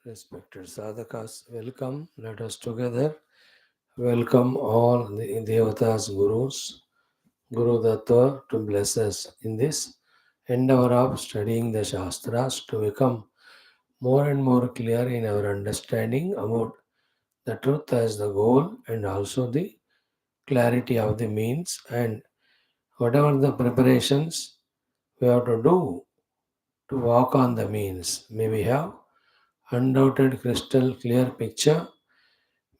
Respected sadhakas, welcome. Let us together welcome all the Devatas Gurus, Guru Datta to bless us in this endeavor of studying the Shastras to become more and more clear in our understanding about the truth as the goal and also the clarity of the means and whatever the preparations we have to do to walk on the means. May we have undoubted crystal clear picture.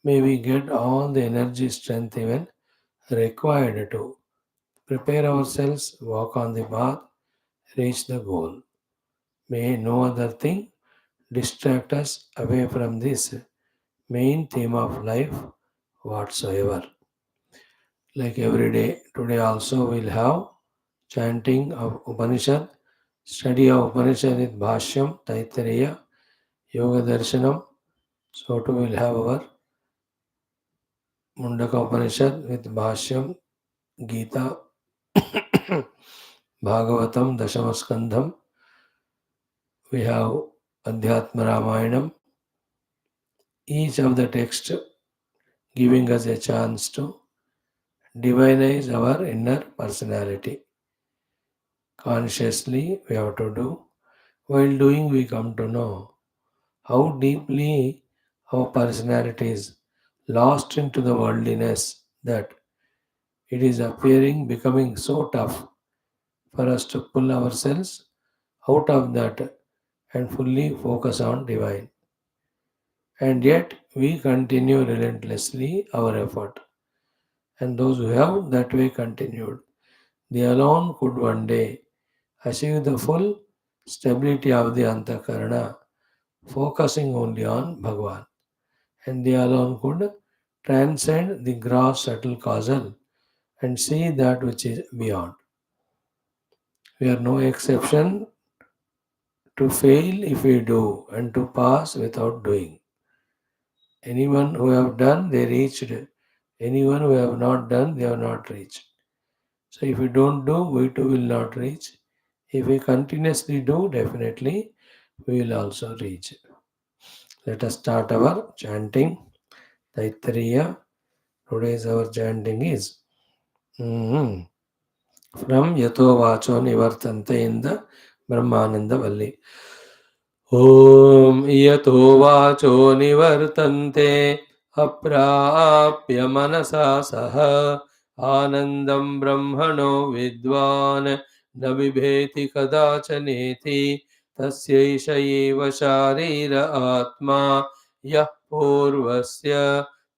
May we get all the energy, strength even required to prepare ourselves, walk on the path, reach the goal. May no other thing distract us away from this main theme of life whatsoever. Like every day, today also we'll have chanting of Upanishad, study of Upanishad with Bhashyam, Taittiriya, Yoga Darshanam. So too we'll have our Mundaka Upanishad with Bhashyam, Gita, Bhagavatam, Dashamaskandham. We have Adhyatma Ramayanam. Each of the text giving us a chance to divinize our inner personality. Consciously we have to do. While doing we come to know how deeply our personality is lost into the worldliness that it is appearing becoming so tough for us to pull ourselves out of that and fully focus on divine. And yet we continue relentlessly our effort. And those who have that way continued, they alone could one day achieve the full stability of the Antakarana, focusing only on Bhagavan. And they alone could transcend the gross subtle causal and see that which is beyond. We are no exception to fail if we do and to pass without doing. Anyone who have done, they reached. Anyone who have not done, they have not reached. So if we don't do, we too will not reach. If we continuously do, definitely we will also reach. Let us start our chanting. Taittiriya. Today's our chanting is from Yato Vacho Nivartante in the Brahmananda Valli. ॐ यतो वाचो निवर्तन्ते अप्राप्य मनसा सह आनन्दं ब्रह्मणो विद्वान् न बिभेति कदाचनेति तस्यैष एव शारीर आत्मा यः पूर्वस्य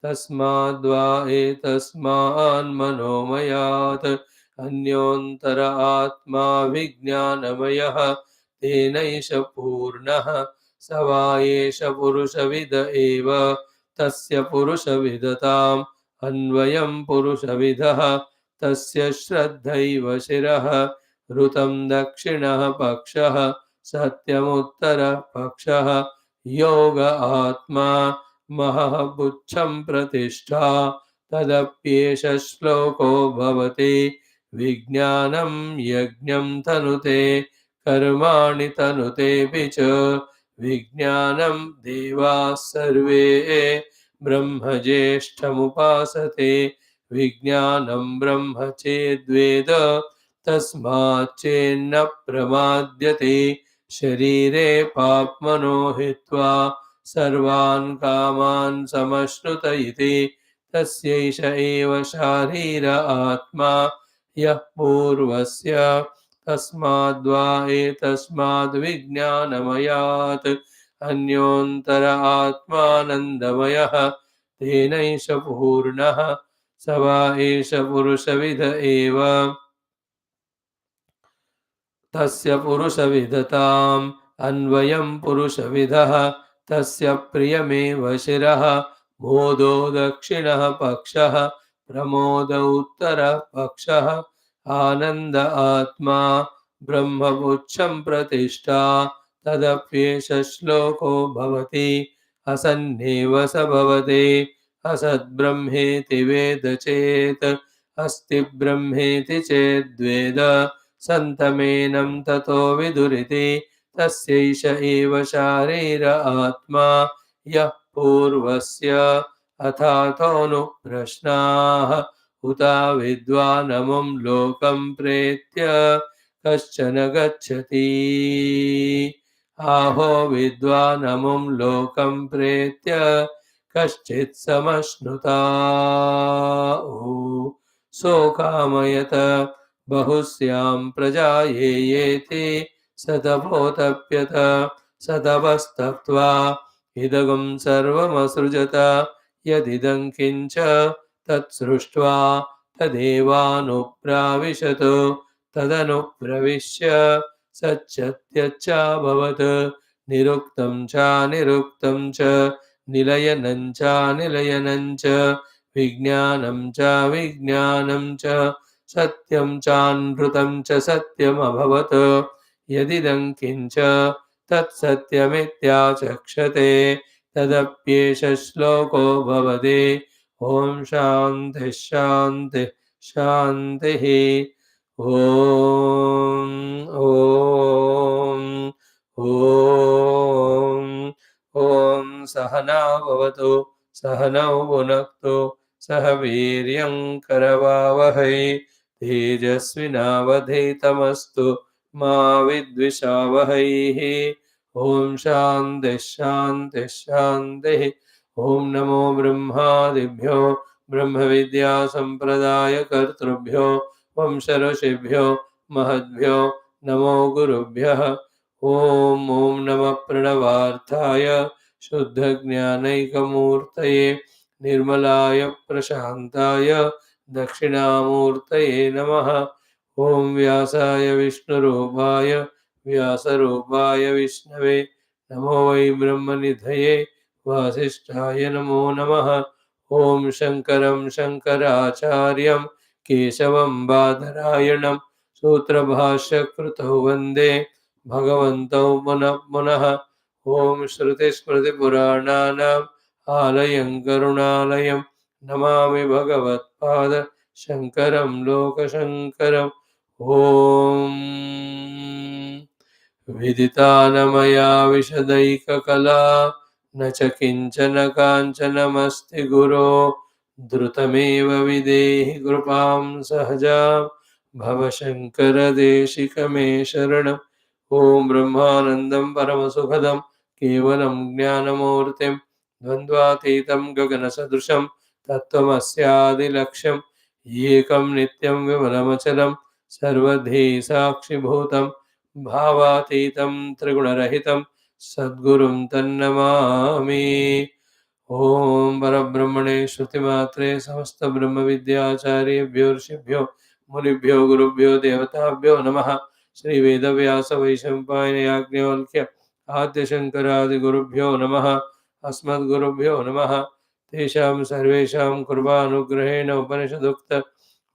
तस्माद्वा एतस्मान्मनोमयात् अन्योन्तर आत्मा विज्ञानमयः तेनैष पूर्णः स वा एष पुरुषविद एव तस्य पुरुषविदताम् अन्वयं पुरुषविदः तस्य श्रद्धैव शिरः ऋतं दक्षिणः पक्षः सत्यमुत्तरः पक्षः योग आत्मा महः बुच्छं प्रतिष्ठा तदप्येष श्लोको भवति विज्ञानं यज्ञं तनुते कर्माणि तनुतेऽपि च विज्ञानं देवाः सर्वे ब्रह्मज्येष्ठमुपासते विज्ञानं ब्रह्म चेद्वेद तस्माच्चेन्न प्रमाद्यते शरीरे पाप्मनो हित्वा सर्वान् कामान् समश्नुत इति तस्यैष एव शारीर आत्मा यः पूर्वस्य तस्माद्वा एतस्माद् विज्ञानमयात् अन्योन्तर आत्मानन्दमयः तेनैष पूर्णः स वा एष पुरुषविद एव तस्य पुरुषविदताम् अन्वयं पुरुषविदः तस्य प्रियमेव शिरः मोदो दक्षिणः पक्षः प्रमोद उत्तरः पक्षः आनन्द आत्मा ब्रह्मपुच्छं प्रतिष्ठा तदप्येष श्लोको भवति असन्नेव स भवति असद्ब्रह्मेति वेद चेत् अस्ति ब्रह्मेति चेद्वेद सन्तमेनं ततो विदुरिति तस्यैष एव शारीर आत्मा यः पूर्वस्य अथातोऽनुप्रश्नाः उता विद्वानमुं लोकं प्रेत्य कश्चन गच्छति आहो विद्वानमुं लोकं प्रेत्य कश्चित् समश्नुता सोकामयत बहुस्यां प्रजा ये येति सतपोतप्यत सतपस्तप्त्वा इदगं सर्वमसृजत यदिदं किञ्च तत्सृष्ट्वा तदेवानुप्राविशत् तदनुप्रविश्य सच्चत्यच्चाभवत् निरुक्तं चानिरुक्तं च निलयनं चानिलयनं च विज्ञानं च विज्ञानं च सत्यं चानृतं च सत्यमभवत् यदिदं किञ्च तत्सत्यमित्याचक्षते तदप्येष श्लोको भवति ॐ शान्तिः शान्तिः शान्तिः ॐ सहना भवतु सहनौ भुनक्तु सह वीर्यं करवावहै तेजस्विनावधीतमस्तु मा विद्विषावहैः ॐ शान्तिः शान्तिः शान्तिः ॐ नमो ब्रह्मादिभ्यो ब्रह्मविद्या सम्प्रदायकर्तृभ्यो वंशऋषिभ्यो महद्भ्यो नमो गुरुभ्यः ॐ नमः प्रणवार्थाय शुद्धज्ञानैकमूर्तये निर्मलाय प्रशान्ताय दक्षिणामूर्तये नमः ॐ व्यासाय विष्णुरूपाय व्यासरूपाय विष्णवे नमो वै ब्रह्मनिधये वासिष्ठाय नमो नमः ॐ शङ्करं शङ्कराचार्यं केशवं बादरायणं सूत्रभाष्यकृतौ वन्दे भगवन्तौ पुनः पुनः ॐ श्रुतिस्मृतिपुराणानाम् आलयं करुणालयं नमामि भगवत्पाद शङ्करं लोकशङ्करम् ॐ विदितानमया विशदैककला न च किञ्चन काञ्चनमस्ति गुरो द्रुतमेव विदेहि कृपां सहजां भवशङ्करदेशिक मे शरणम् ॐ ब्रह्मानन्दं परमसुखदं केवलं ज्ञानमूर्तिं द्वन्द्वातीतं गगनसदृशं तत्त्वमस्यादिलक्ष्यम् एकं नित्यं विमलमचलं सर्वधी साक्षिभूतं भावातीतं त्रिगुणरहितं सद्गुरुं तन्नमामि ॐ परब्रह्मणे श्रुतिमात्रे समस्तब्रह्मविद्याचार्येभ्यो ऋषिभ्यो मुनिभ्यो गुरुभ्यो देवताभ्यो नमः श्रीवेदव्यास वैशम्पायन याज्ञवल्क्य आद्यशङ्करादिगुरुभ्यो नमः अस्मद्गुरुभ्यो नमः तेषां सर्वेषां कृपानुग्रहेण उपनिषदुक्त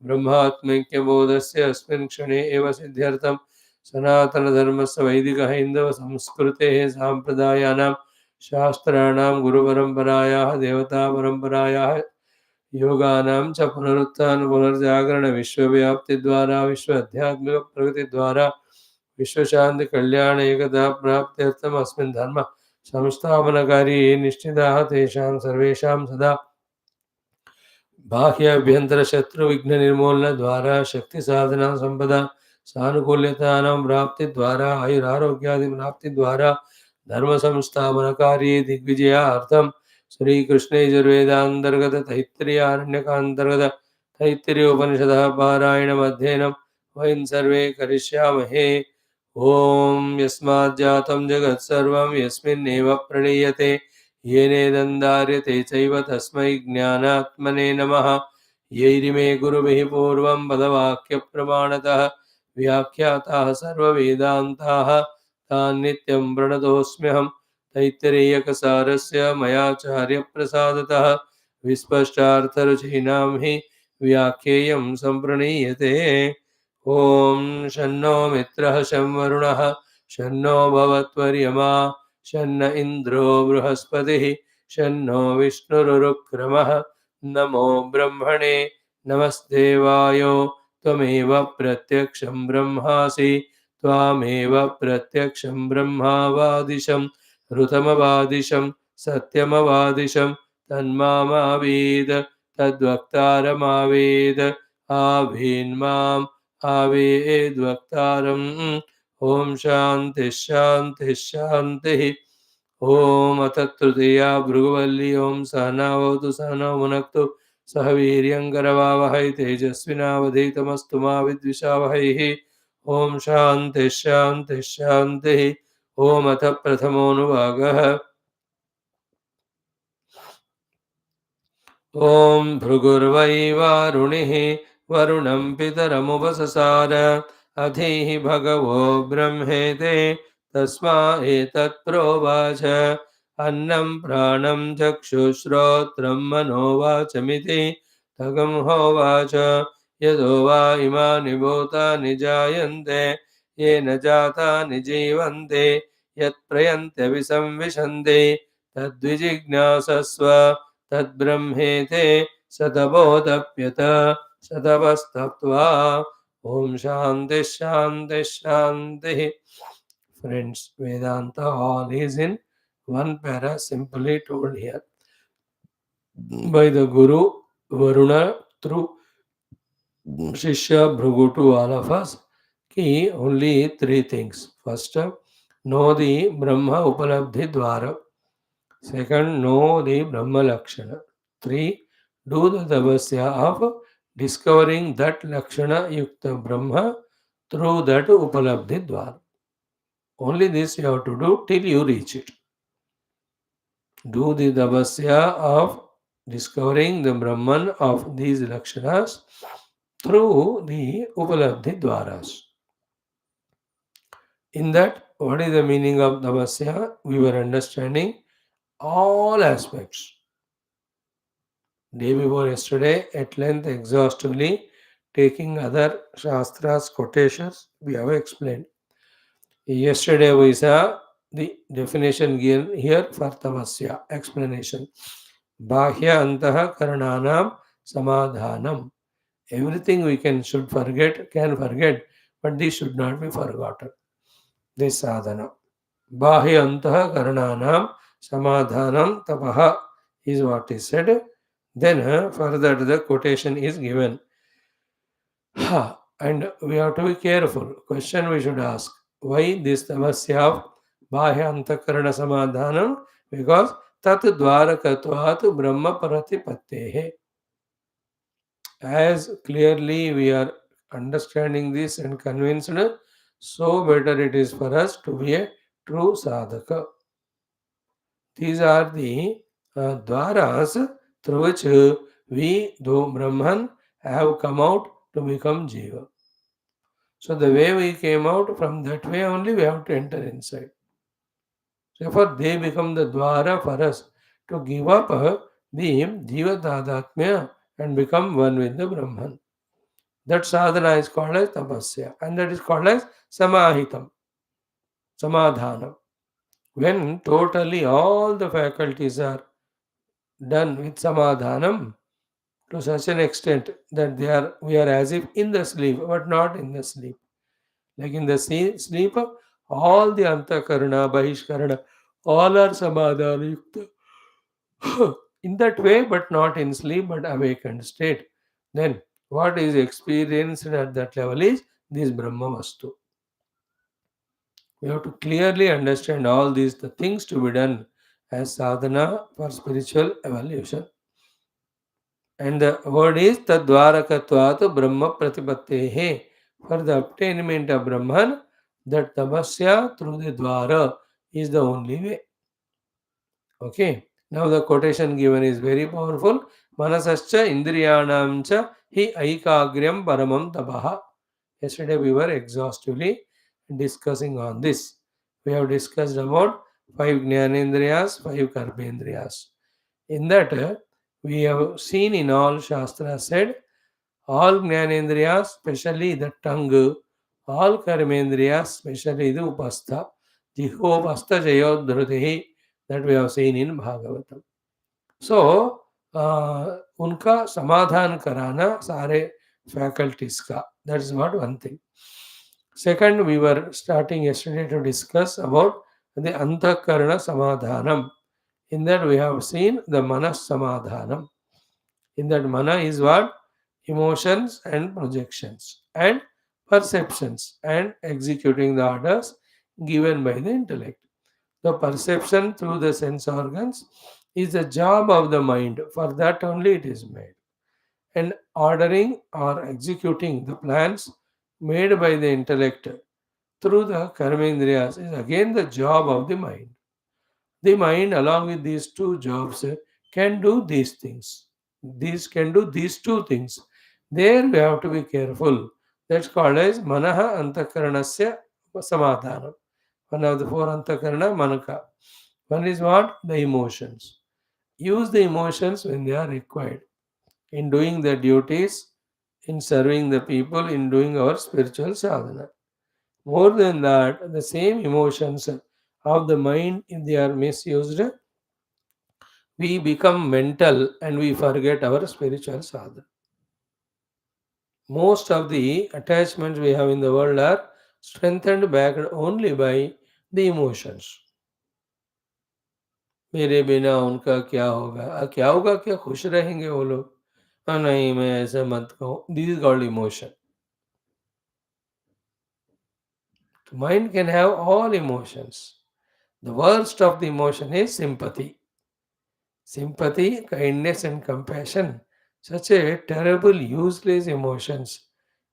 ब्रह्मात्मैक्यबोधस्य अस्मिन् क्षणे एव सिद्ध्यर्थं सनातनधर्मस्य वैदिकहैन्दवसंस्कृतेः साम्प्रदायानां शास्त्राणां गुरुपरम्परायाः देवतापरम्परायाः योगानां च पुनरुत्थान पुनर्जागरण विश्वव्याप्तिद्वारा विश्व आध्यात्मिक प्रगतिद्वारा विश्वशान्ति कल्याण एकता प्राप्त्यर्थम् अस्मिन् धर्म संस्थापनकार्ये ये निश्चिताः तेषां सर्वेषां सदा बाह्याभ्यन्तरशत्रुविघ्ननिर्मूलनद्वारा शक्तिसाधना सम्पदा सानुकूल्यतानां प्राप्तिद्वारा आयुरारोग्यादिप्राप्तिद्वारा धर्मसंस्थापनकार्ये दिग्विजयार्थं श्रीकृष्णयजुर्वेदान्तर्गत तैत्तिरीयारण्यकान्तर्गत तैत्तिरीय उपनिषदः पारायणमध्ययनं वयं सर्वे करिष्यामहे ॐ यस्माज्जातं जगत्सर्वं यस्मिन्नेव प्रणीयते येनेदन्दार्यते चैव तस्मै ज्ञानात्मने नमः यैरिमे गुरुभिः पूर्वं पदवाक्यप्रमाणतः व्याख्याताः सर्ववेदान्ताः तान् नित्यं प्रणतोऽस्म्यहं तैत्तिरीयकसारस्य मयाचार्यप्रसादतः विस्पष्टार्थरुचीनां हि व्याख्येयं सम्प्रणीयते ॐ शन्नो मित्रः शं वरुणः शन्नो भवत्वर्यमा शन्न इन्द्रो बृहस्पतिः शन्नो विष्णुरुक्रमः नमो ब्रह्मणे नमस्देवाय त्वमेव प्रत्यक्षं ब्रह्मासि त्वामेव प्रत्यक्षं ब्रह्मावादिशं ऋतमवादिशं सत्यमवादिशं तन्मामावेद तद्वक्तारमावेद आवेन्माम् आवेद्वक्तारम् ॐ शान्तिः शान्तिः शान्तिः ॐ अथ तृतीया भृगुवल्ली ॐ सहनावतु सहनौ भुनक्तु सह वीर्यङ्करवावहै तेजस्विनावधीतमस्तु मा विद्विषावहैः ॐ शान्तिः शान्तिः शान्तिः ॐ अथ प्रथमोऽनुभागः ॐ भृगुर्वै वारुणिः वरुणं पितरमुपससार अधीः भगवो ब्रह्मेते तस्मा एतत्प्रोवाच अन्नं प्राणं चक्षुश्रोत्रं मनोवाचमिति तगं होवाच यतो वा इमानि भूतानि जायन्ते येन जातानि जीवन्ते यत्प्रयन्त्यभिसंविशन्ति तद्विजिज्ञासस्व तद्ब्रह्मेते सतबोधप्यत सतपस्तप्त्वा ॐ शान्तिः शान्तिः शान्तिः. Friends, Vedanta all is in one para, simply told here by the Guru Varuna through Shishya Bhrugu to all of us. Ki only three things. First, know the Brahma Upalabdhi Dwara. Second, know the Brahma Lakshana. Three, do the tapasya of discovering that Lakshana Yukta Brahma through that Upalabdhi Dwara. Only this you have to do till you reach it. Do the tapasya of discovering the Brahman of these Lakshanas through the Upalabdhi Dwaras. In that, what is the meaning of tapasya? We were understanding all aspects. Day before yesterday, at length, exhaustively, taking other Shastras quotations, we have explained. Yesterday we saw the definition given here for tapasya, explanation. Bhahya antaha karananam samadhanam. Everything we can forget, but this should not be forgotten. This sadhana. Bhahya antaha karananam samadhanam tapaha is what is said. Then further the quotation is given. And we have to be careful. Question we should ask. Why this tapasya of Bhahya Antakarana Samadhanam? Because Tat Dvarakatvat Brahma Paratipattehe. As clearly we are understanding this and convinced, so better it is for us to be a true sadhaka. These are the dwaras through which we, though Brahman, have come out to become Jiva. So the way we came out, from that way only we have to enter inside. Therefore, they become the dwara for us to give up the Jiva Tadatmya and become one with the Brahman. That sadhana is called as tapasya, and that is called as samahitam, samadhanam. When totally all the faculties are done with samadhanam to such an extent that we are as if in the sleep, but not in the sleep. Like in the sleep, all the antakarana, bahishkarana, all are samadhana yukta. In that way, but not in sleep, but awakened state. Then what is experienced at that level is this Brahma Vastu. We have to clearly understand all these the things to be done as sadhana for spiritual evolution. And the word is Tadvarakatvat Brahma Pratipattehe. For the obtainment of Brahman, that tapasya through the dwara is the only way. Okay. Now the quotation given is very powerful. Manasascha indriyanam cha hi aikagryam paramam tapaha. Yesterday we were exhaustively discussing on this. We have discussed about 5 jnanendriyas, 5 karmendriyas. In that, we have seen in all Shastras said, all jnanendriyas, especially the tongue, all karmendriyas, especially the upastha, jihopastha jayodhrutihi, that we have seen in Bhagavatam. So, उनका समाधान कराना सारे faculties का, that is what one thing. Second, we were starting yesterday to discuss about the Antakarana Samadhanam. In that, we have seen the Manas Samadhanam. In that, Mana is what? Emotions and projections and perceptions and executing the orders given by the intellect. The perception through the sense organs is the job of the mind. For that only it is made. And ordering or executing the plans made by the intellect through the karmendriyas is again the job of the mind. The mind, along with these two jobs, can do these things. These can do these two things. There we have to be careful. That's called as manaha antakaranasya samadhanam. One of the four antakarana, manaka. One is what? The emotions. Use the emotions when they are required. In doing the duties, in serving the people, in doing our spiritual sadhana. More than that, the same emotions of the mind, if they are misused, we become mental and we forget our spiritual sadhana. Most of the attachments we have in the world are strengthened backed only by the emotions. मेरे बिना उनका क्या होगा क्या होगा क्या खुश रहेंगे वो लोग नहीं मैं ऐसा मत कहूँ this is called emotion mind can have all emotions. The worst of the emotion is sympathy. Sympathy, kindness, and compassion, such a terrible, useless emotions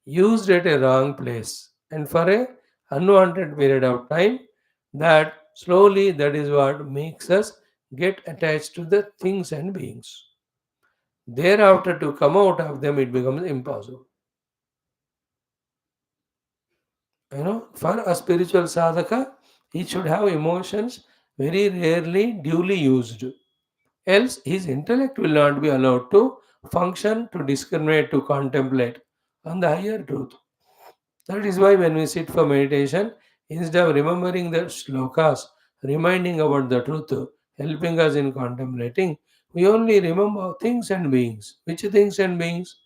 used at a wrong place and for a unwanted period of time. That slowly, that is what makes us get attached to the things and beings. Thereafter, to come out of them, it becomes impossible. For a spiritual sadhaka, he should have emotions very rarely duly used. Else, his intellect will not be allowed to function, to discriminate, to contemplate on the higher truth. That is why when we sit for meditation, instead of remembering the shlokas, reminding about the truth, helping us in contemplating, we only remember things and beings. Which things and beings?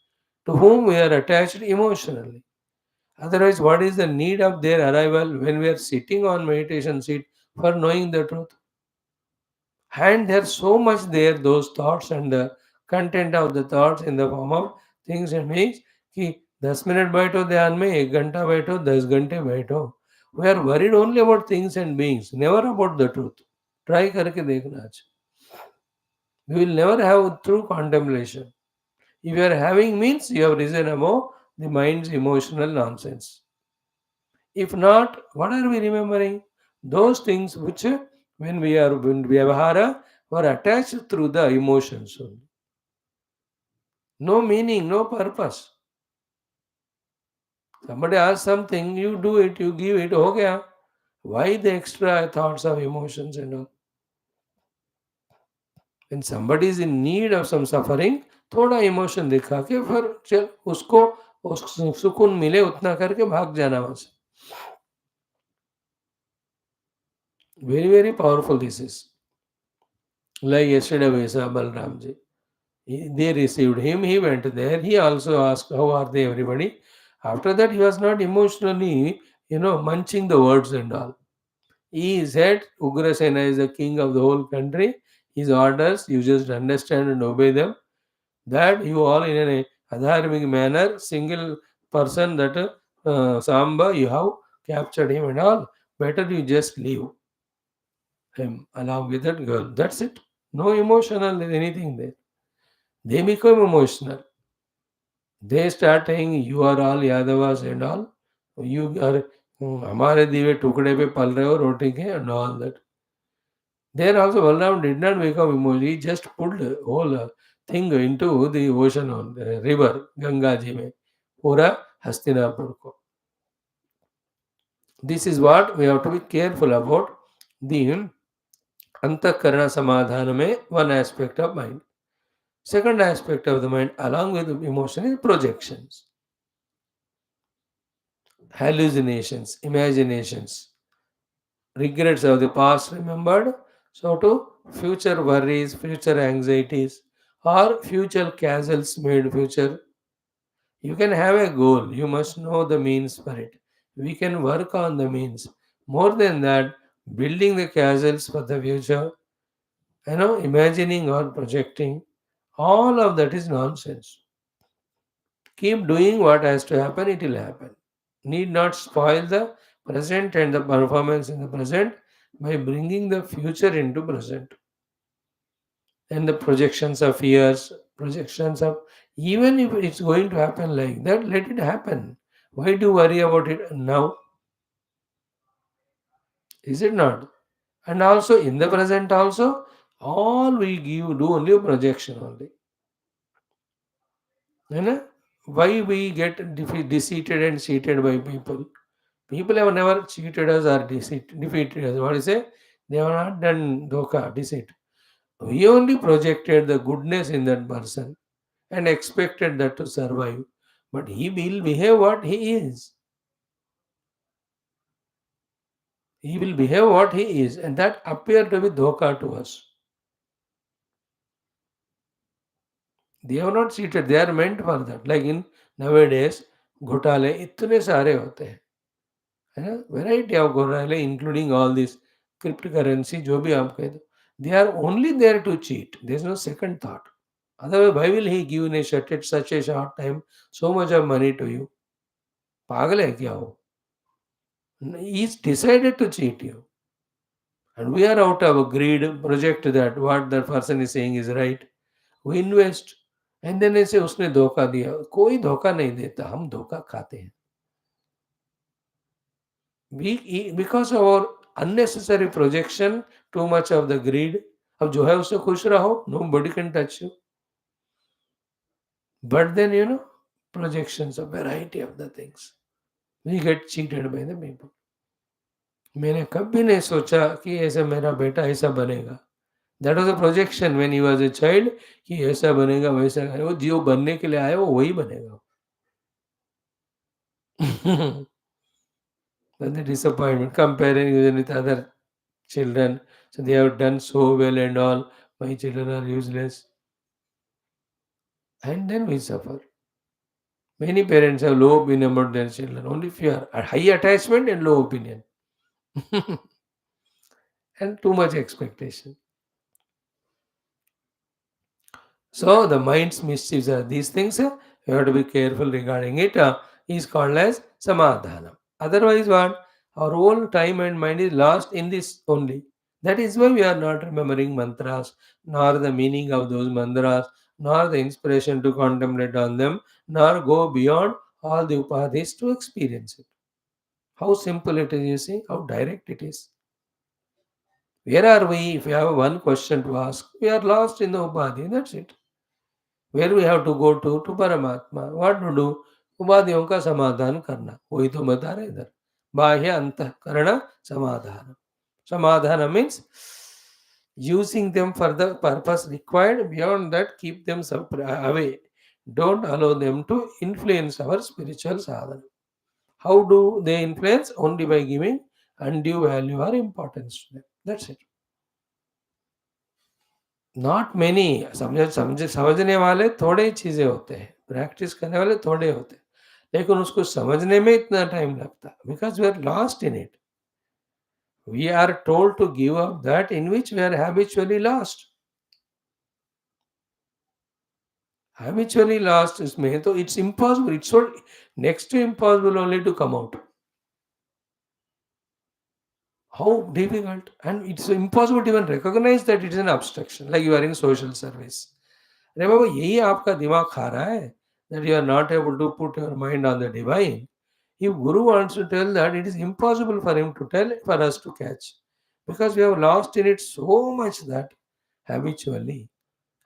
To whom we are attached emotionally. Otherwise, what is the need of their arrival when we are sitting on meditation seat for knowing the truth? And there's so much there, those thoughts and the content of the thoughts in the form of things and beings कि 10 minute बैठो ध्यान में 1 घंटा बैठो 10 घंटे बैठो we are worried only about things and beings, never about the truth. Try करके देखना आज. You will never have true contemplation. If you are having means you have risen above the mind's emotional nonsense. If not, what are we remembering? Those things which, when we are when vyavahara, were attached through the emotions only. No meaning, no purpose. Somebody asks something, you do it, you give it, ho gaya. Why the extra thoughts of emotions and all? When somebody is in need of some suffering, थोड़ा emotion दिखा के फिर चल उसको सुकून मिले उतना करके भाग जाना वहां से. Very, very powerful this is. Like yesterday we saw Balramji. They received him, he went there, he also asked, how are they, everybody? After that, he was not emotionally, munching the words and all. He said, Ugrasena is the king of the whole country. His orders, you just understand and obey them. That you all in an adharmic manner, single person that Samba, you have captured him and all. Better you just leave him along with that girl. That's it. No emotional anything there. They become emotional. They start saying, you are all Yadavas and all. You are हमारे दिए टुकड़े पे पल रहे हो रोटी के and all that. There also Balram did not become emotional. He just put the whole thing into the ocean on the river Ganga ji में पूरा हस्तिनापुर को. This is what we have to be careful about. The अंतःकरण समाधान में one aspect of mind. Second aspect of the mind along with emotion is projections. Hallucinations, imaginations, regrets of the past remembered, so to future worries, future anxieties, or future castles made future. You can have a goal, you must know the means for it. We can work on the means. More than that, building the castles for the future, imagining or projecting, all of that is nonsense. Keep doing what has to happen, it will happen. Need not spoil the present and the performance in the present by bringing the future into present. And the projections of years, projections of, even if it's going to happen like that, let it happen. Why do you worry about it now? Is it not? And also in the present also, all we give do only a projection only. You know? Why we get defeated and cheated by people? People have never cheated us or defeated us. What is it? They have not done dhoka, deceit. We only projected the goodness in that person and expected that to survive. But he will behave what he is. He will behave what he is, and that appear to be dhoka to us. They are not cheated, they are meant for that. Like in nowadays, घोटाले इतने सारे होते हैं, है ना? Variety of घोटाले, including all this cryptocurrency, जो भी आप कह दो, they are only there to cheat. There is no second thought. Otherwise, why will he give in such a short time so much of money to you? पागल है क्या वो? He is decided to cheat you. And we are out of greed, project that what the person is saying is right. We invest. And then ऐसे उसने धोखा दिया. कोई धोखा नहीं देता, हम धोखा खाते हैं. Because of our unnecessary projection, too much of the greed. अब जो है उससे खुश रहो. Nobody can touch you. But then projections, a variety of the things. We get cheated by the people. मैंने कभी नहीं सोचा कि ऐसा मेरा बेटा ऐसा बनेगा. That was a projection when he was a child कि ऐसा बनेगा वैसा वो जो बनने के लिए आया वो वही बनेगा. But the disappointment comparing with other children, so they have done so well and all, my children are useless, and then we suffer. Many parents have low opinion about their children, only fear, a high attachment and low opinion, and too much expectation. So the mind's mischiefs are these things. You have to be careful regarding it. Is called as samadhana. Otherwise, what our whole time and mind is lost in this only. That is why we are not remembering mantras, nor the meaning of those mantras, nor the inspiration to contemplate on them, nor go beyond all the upadhis to experience it. How simple it is, you see, how direct it is. Where are we? If we have one question to ask, we are lost in the upadhi. That's it. Where we have to go to परमात्मा. What to do? उपाधियों का समाधान करना. वही तो बता रहे इधर. बाह्य अंतःकरण समाधान. Samadhana means using them for the purpose required. Beyond that, keep them away. Don't allow them to influence our spiritual sadhana. How do they influence? Only by giving undue value or importance to them. That's it. Not many समझने वाले थोड़े ही चीज़ें होते हैं, practice करने वाले थोड़े होते हैं, लेकिन उसको समझने में इतना टाइम लगता है because we are lost in it. We are told to give up that in which we are habitually lost इसमें तो it's impossible, it's next to impossible only to come out. How difficult, and it's impossible to even recognize that it is an obstruction, like you are in social service. Remember, यही आपका दिमाग खा रहा है that you are not able to put your mind on the divine. If Guru wants to tell that, it is impossible for him to tell, for us to catch, because we have lost in it so much that habitually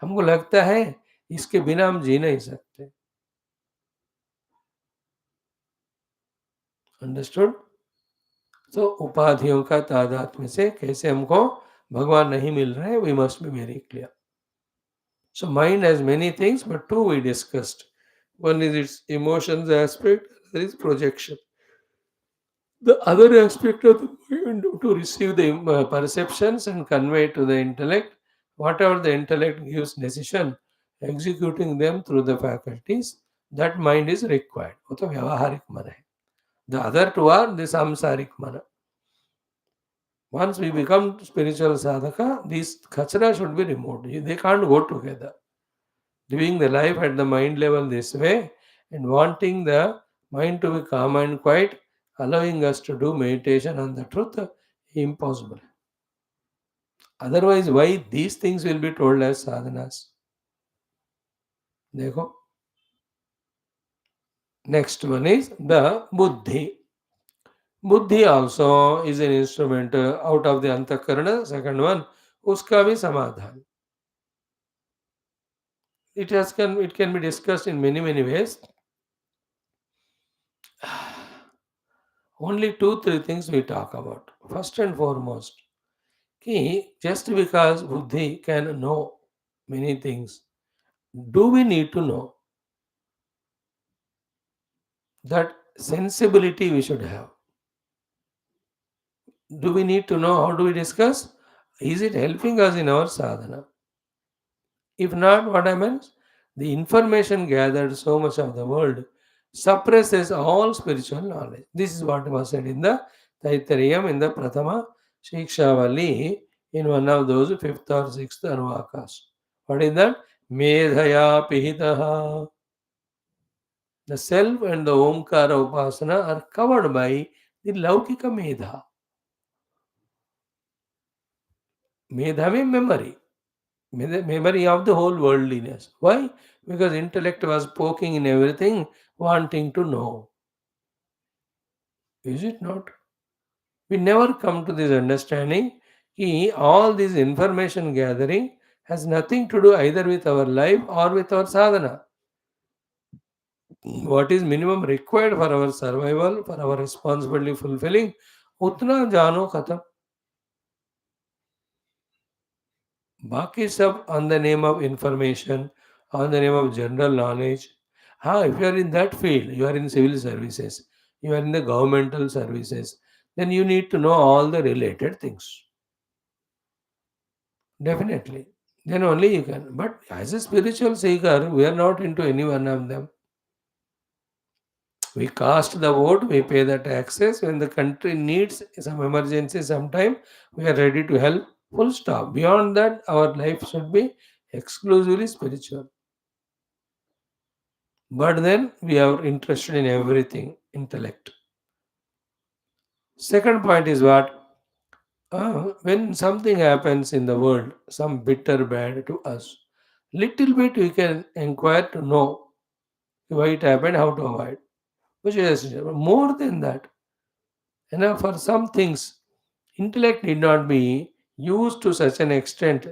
हमको लगता है इसके बिना हम जी नहीं सकते. Understood? तो उपाधियों का तादात्म्य से कैसे हमको भगवान नहीं मिल रहे हैं, we must be very clear. So mind has many things, but two we discussed. One is its emotions aspect, there is projection. The other aspect of the mind to receive the perceptions and convey to the intellect, whatever the intellect gives decision, executing them through the faculties, that mind is required. वो तो व्यावहारिक मन है. The other two are the samsaric mana. Once we become spiritual sadhaka, these kachara should be removed. They can't go together. Living the life at the mind level this way and wanting the mind to be calm and quiet, allowing us to do meditation on the truth, impossible. Otherwise, why these things will be told as sadhanas? देखो. Next one is the buddhi. Buddhi also is an instrument out of the antakarana. Second one, uska bhi samadhan. It can be discussed in many ways. Only two, three things we talk about. First and foremost, ki just because buddhi can know many things, do we need to know that sensibility we should have? Do we need to know? How do we discuss? Is it helping us in our sadhana? If not, what happens? The information gathered so much of the world suppresses all spiritual knowledge. This is what was said in the Taittiriya in the Prathama Shiksha Valli in one of those fifth or sixth Anuvakas. What is that? Medhaya Pihitaha. The self and the Omkara Upasana are covered by the Laukika Medha. Medha means memory. Memory of the whole worldliness. Why? Because intellect was poking in everything, wanting to know. Is it not? We never come to this understanding that all this information gathering has nothing to do either with our life or with our sadhana. What is minimum required for our survival, for our responsibility fulfilling, utna jano khatam. बाकी सब on the name of information, on the name of general knowledge. If you are in that field, you are in civil services, you are in the governmental services, then you need to know all the related things. Definitely. Then only you can. But as a spiritual seeker, we are not into any one of them. We cast the vote, we pay the taxes. When the country needs some emergency sometime, we are ready to help. Full stop. Beyond that, our life should be exclusively spiritual. But then we are interested in everything, intellect. Second point is what? When something happens in the world, some bitter bad to us, little bit we can inquire to know why it happened, how to avoid. Which is essential. But more than that, for some things, intellect need not be used to such an extent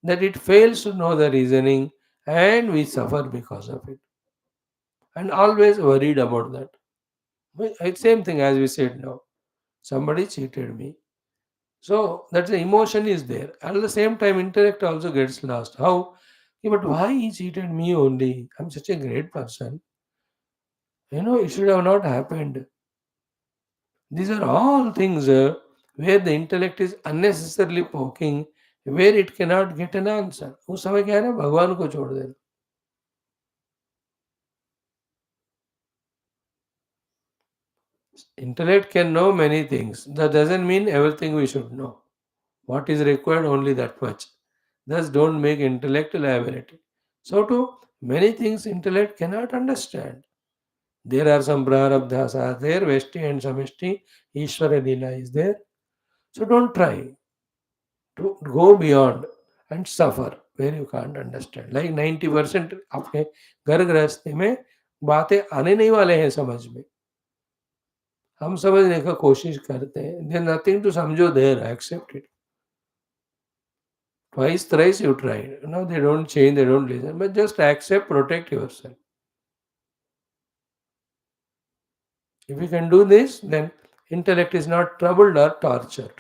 that it fails to know the reasoning and we suffer because of it. And always worried about that. Same thing as we said now. Somebody cheated me. So that the emotion is there. At the same time, intellect also gets lost. How? Yeah, but why he cheated me only? I'm such a great person. It should have not happened. These are all things where the intellect is unnecessarily poking, where it cannot get an answer. उस समय क्या है ना भगवान को छोड़ देना. Intellect can know many things. That doesn't mean everything we should know. What is required only that much. Thus don't make intellect a liability. So too, many things intellect cannot understand. There are some prarabdhas are there, Veshti and Samishti, Ishvara Leela is there. So don't try to go beyond and suffer where you can't understand. Like 90% आपके घर गृहस्थी में बातें आने नहीं वाले हैं समझ में. हम समझने का कोशिश करते हैं. There's nothing to समझो there, accept it. Twice, thrice you tried. No, they don't change, they don't listen. But just accept, protect yourself. If you can do this, then intellect is not troubled or tortured.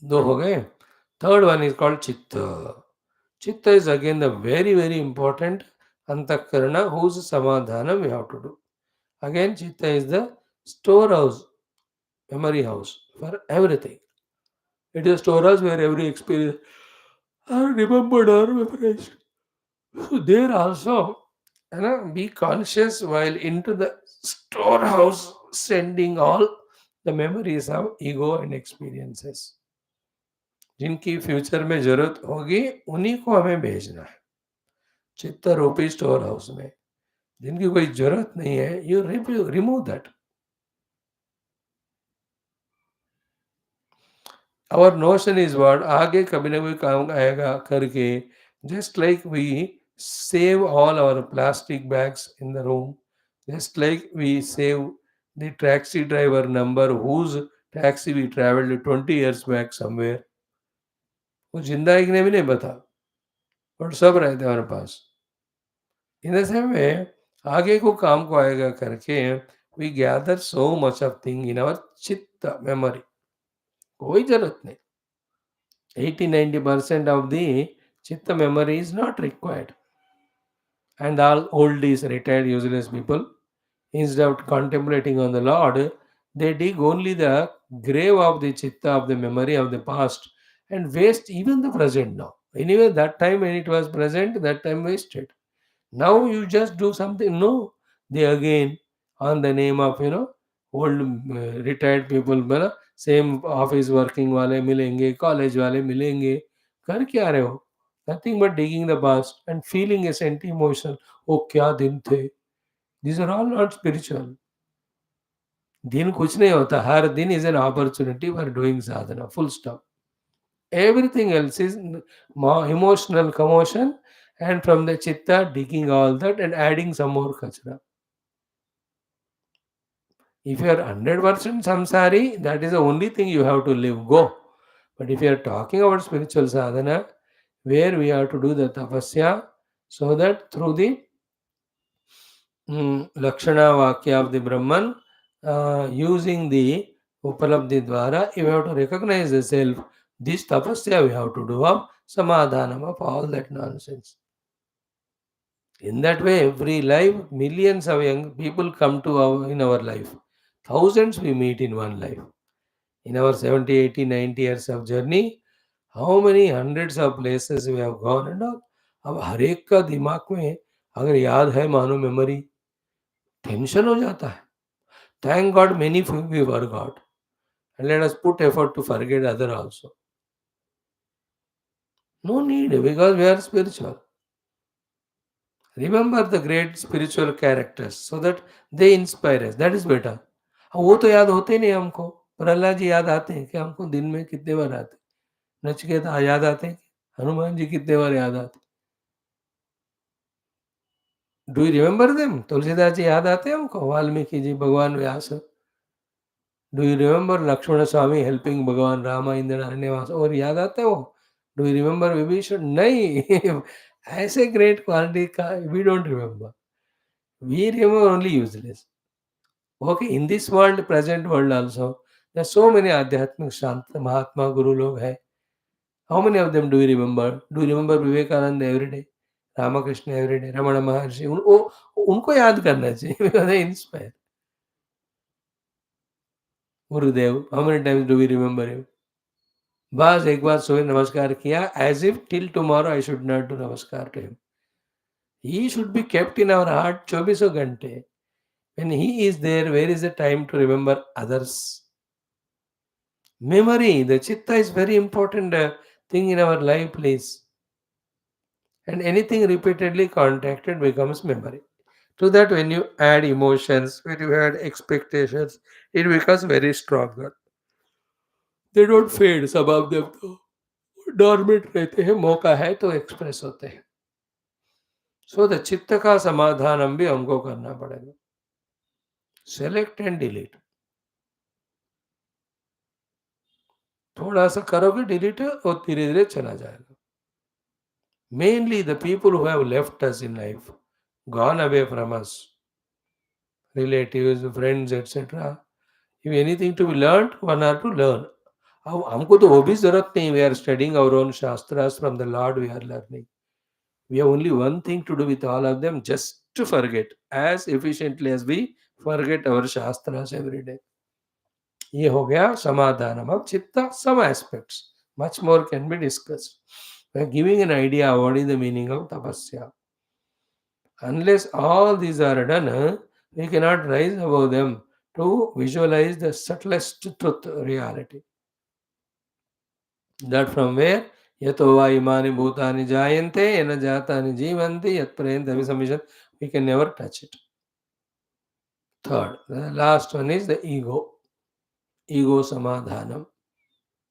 दो हो गए. Third one is called chitta. Chitta is again the very important antakarana whose samadhana we have to do. Again, chitta is the storehouse, memory house for everything. It is a storehouse where every experience are remembered or memorized. So there also Be conscious while into the storehouse sending all the memories of ego and experiences. जिनकी future में जरूरत होगी उन्हीं को हमें भेजना है चित्त रूपी स्टोर हाउस में. जिनकी कोई जरूरत नहीं है, you remove that. Our notion is what आगे कभी ना कभी काम आएगा करके. Just like we save all our plastic bags in the room, just like we save the taxi driver number whose taxi we traveled 20 years back somewhere. वो जिंदा है कि नहीं भी नहीं पता, और सब रहते हैं हमारे पास. In the same way, आगे को काम को आएगा करके we gather so much of thing in our chitta memory. कोई जरूरत नहीं. 80-90% of the chitta memory is not required. And all oldies, retired, useless people, instead of contemplating on the Lord, they dig only the grave of the chitta of the memory of the past and waste even the present now. Anyway, that time when it was present, that time wasted. Now you just do something. No, they again on the name of old retired people, same office working वाले मिलेंगे, college वाले मिलेंगे. कर क्या रहे हो? Nothing but digging the past and feeling a senti emotion. Oh क्या दिन थे. This are all not spiritual. दिन कुछ नहीं होता. हर दिन is an opportunity for doing sadhana. Full stop. Everything else is more emotional commotion, and from the chitta digging all that and adding some more kachra. If you are 100% samsari, that is the only thing you have to live. Go. But if you are talking about spiritual sadhana, where we have to do the tapasya, so that through the Lakshana Vakya of the Brahman, using the Upalabdhi Dwara, you have to recognize the self. This tapasya we have to do of samadhanam of all that nonsense. In that way, every life, millions of young people come to in our life. Thousands we meet in one life. In our 70, 80, 90 years of journey, how many hundreds of places we have gone and all. अब हर एक का दिमाग में अगर याद है मानो memory, tension हो जाता है. Thank God many we forgot. And let us put effort to forget other also. No need, because we are spiritual. Remember the great spiritual characters so that they inspire us. That is better. वो तो याद होते नहीं हमको. प्रहलाद जी याद आते हैं कि हमको दिन में कितने बार आते हैं. नचिकेता याद आते हैं. हनुमान जी कितने बार याद आते. Do you remember them? Tulsidas ji याद आते हैं हमको. वाल्मीकि जी, भगवान Vyas. Do you remember Lakshman Swami helping Bhagwan Rama in the अरण्यवास? और याद आता है वो? Do you remember Vibhishana? नहीं. ऐसे ग्रेट क्वालिटी का we don't remember. We remember only useless. Okay, in this world, present world also, there are so many Adhyatmic Shant Mahatma Guru log hai. How many of them do you remember? Do you remember Vivekananda every day? Ramakrishna every day? Ramana Maharshi? उनको याद करना चाहिए because they inspire. Gurudev, how many times do we remember him? बस एक बार सोए नमस्कार किया, as if till tomorrow I should not do नमस्कार to him. He should be kept in our heart 24 घंटे. When he is there, where is the time to remember others? Memory, the chitta is very important thing in our life, please. And anything repeatedly contacted becomes memory. To that, when you add emotions, when you add expectations, it becomes very stronger. They don't fade, some of them तो dormant रहते हैं, मौका है तो express होते हैं. So the चित्त का समाधान हम भी हमको करना पड़ेगा. Select and delete. थोड़ा सा करोगे डिलीट और धीरे धीरे चला जाएगा. Mainly the people who have left us in life, gone away from us, relatives, friends, etc. If anything to be learned, one are to learn. अब हमको तो वो भी जरूरत नहीं. We are studying our own shastras from the Lord. We are learning. We have only one thing to do with all of them, just to forget as efficiently as we forget our shastras every day. ये हो गया समाधानम. अब चित्ता, some aspects. Much more can be discussed. We are giving an idea what is the meaning of tapasya. Unless all these are done, we cannot rise above them to visualize the subtlest truth reality. That from where yato va imani bhutani jayante yena jatani jivanti yat prayanta visamishan, we can never touch it. Third, the last one is the ego. Ego samadhanam.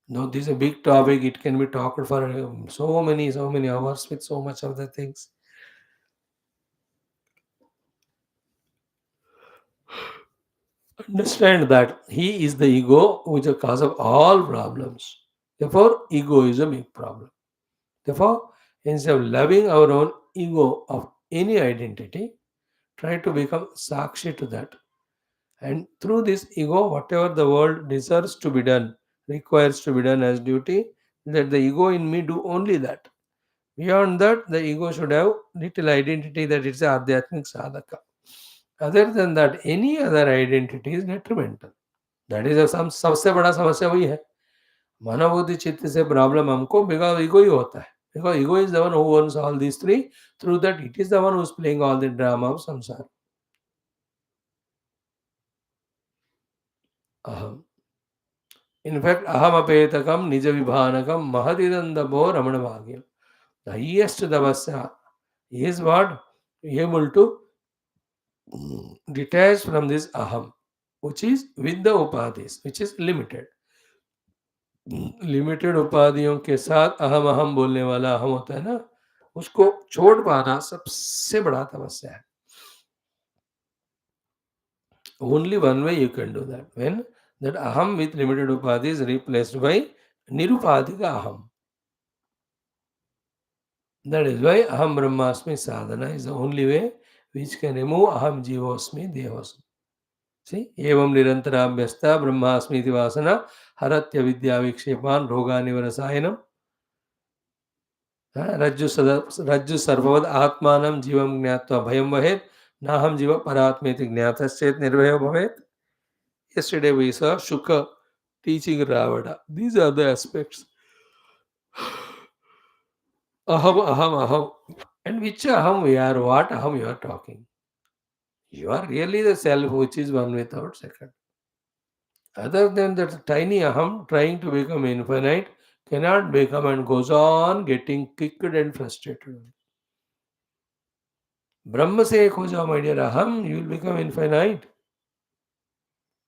Now this is a big topic. It can be talked for so many hours with so much of the things. Understand that he is the ego which is the cause of all problems. Therefore, ego is a big problem. Therefore, instead of loving our own ego of any identity, try to become sakshi to that. And through this ego, whatever the world deserves to be done, requires to be done as duty, let the ego in me do only that. Beyond that, the ego should have little identity that it's a adhyatmic sadhaka. Other than that, any other identity is detrimental. That is सबसे बड़ा समस्या वही है मनोबुद्धि चित्त से problem हमको because ego ही होता है because ego is the one who owns all these three through that it is the one who is playing all the drama of संसार अहम इनफैक्ट अहम अपेतकम निज विभानकम महदिदंदबो रमण भाग्यम द हाईएस्ट तपस्या is what able to detach from this aham which is with the upadhis which is limited limited उपाधियों के साथ अहम अहम बोलने वाला अहम होता है ना उसको छोड़ पाना सबसे बड़ा तपस्या है only one way you can do that when that aham with limited upadhi is replaced by nirupadhik aham that is why aham Brahmasmi sadhana is the only way which can remove aham jivosmi devosmi. See, evam nirantarabhyasta brahmasmi iti vasana haratya vidya vikshepan rogani varasayanam रज्जु सर्ववद आत्मानं जीवं ज्ञात्वा भयं वहेत् नाहं जीव परात्मेति ज्ञातश्चेत् निर्भयो भवेत्. Yesterday we saw Shuka teaching Ravana. These are the aspects. Aham, aham, aham. And which aham we are, what aham you are talking? You are really the self which is one without second. Other than that tiny aham trying to become infinite cannot become and goes on getting kicked and frustrated. ब्रह्म से एक हो जाओ my dear aham you will become infinite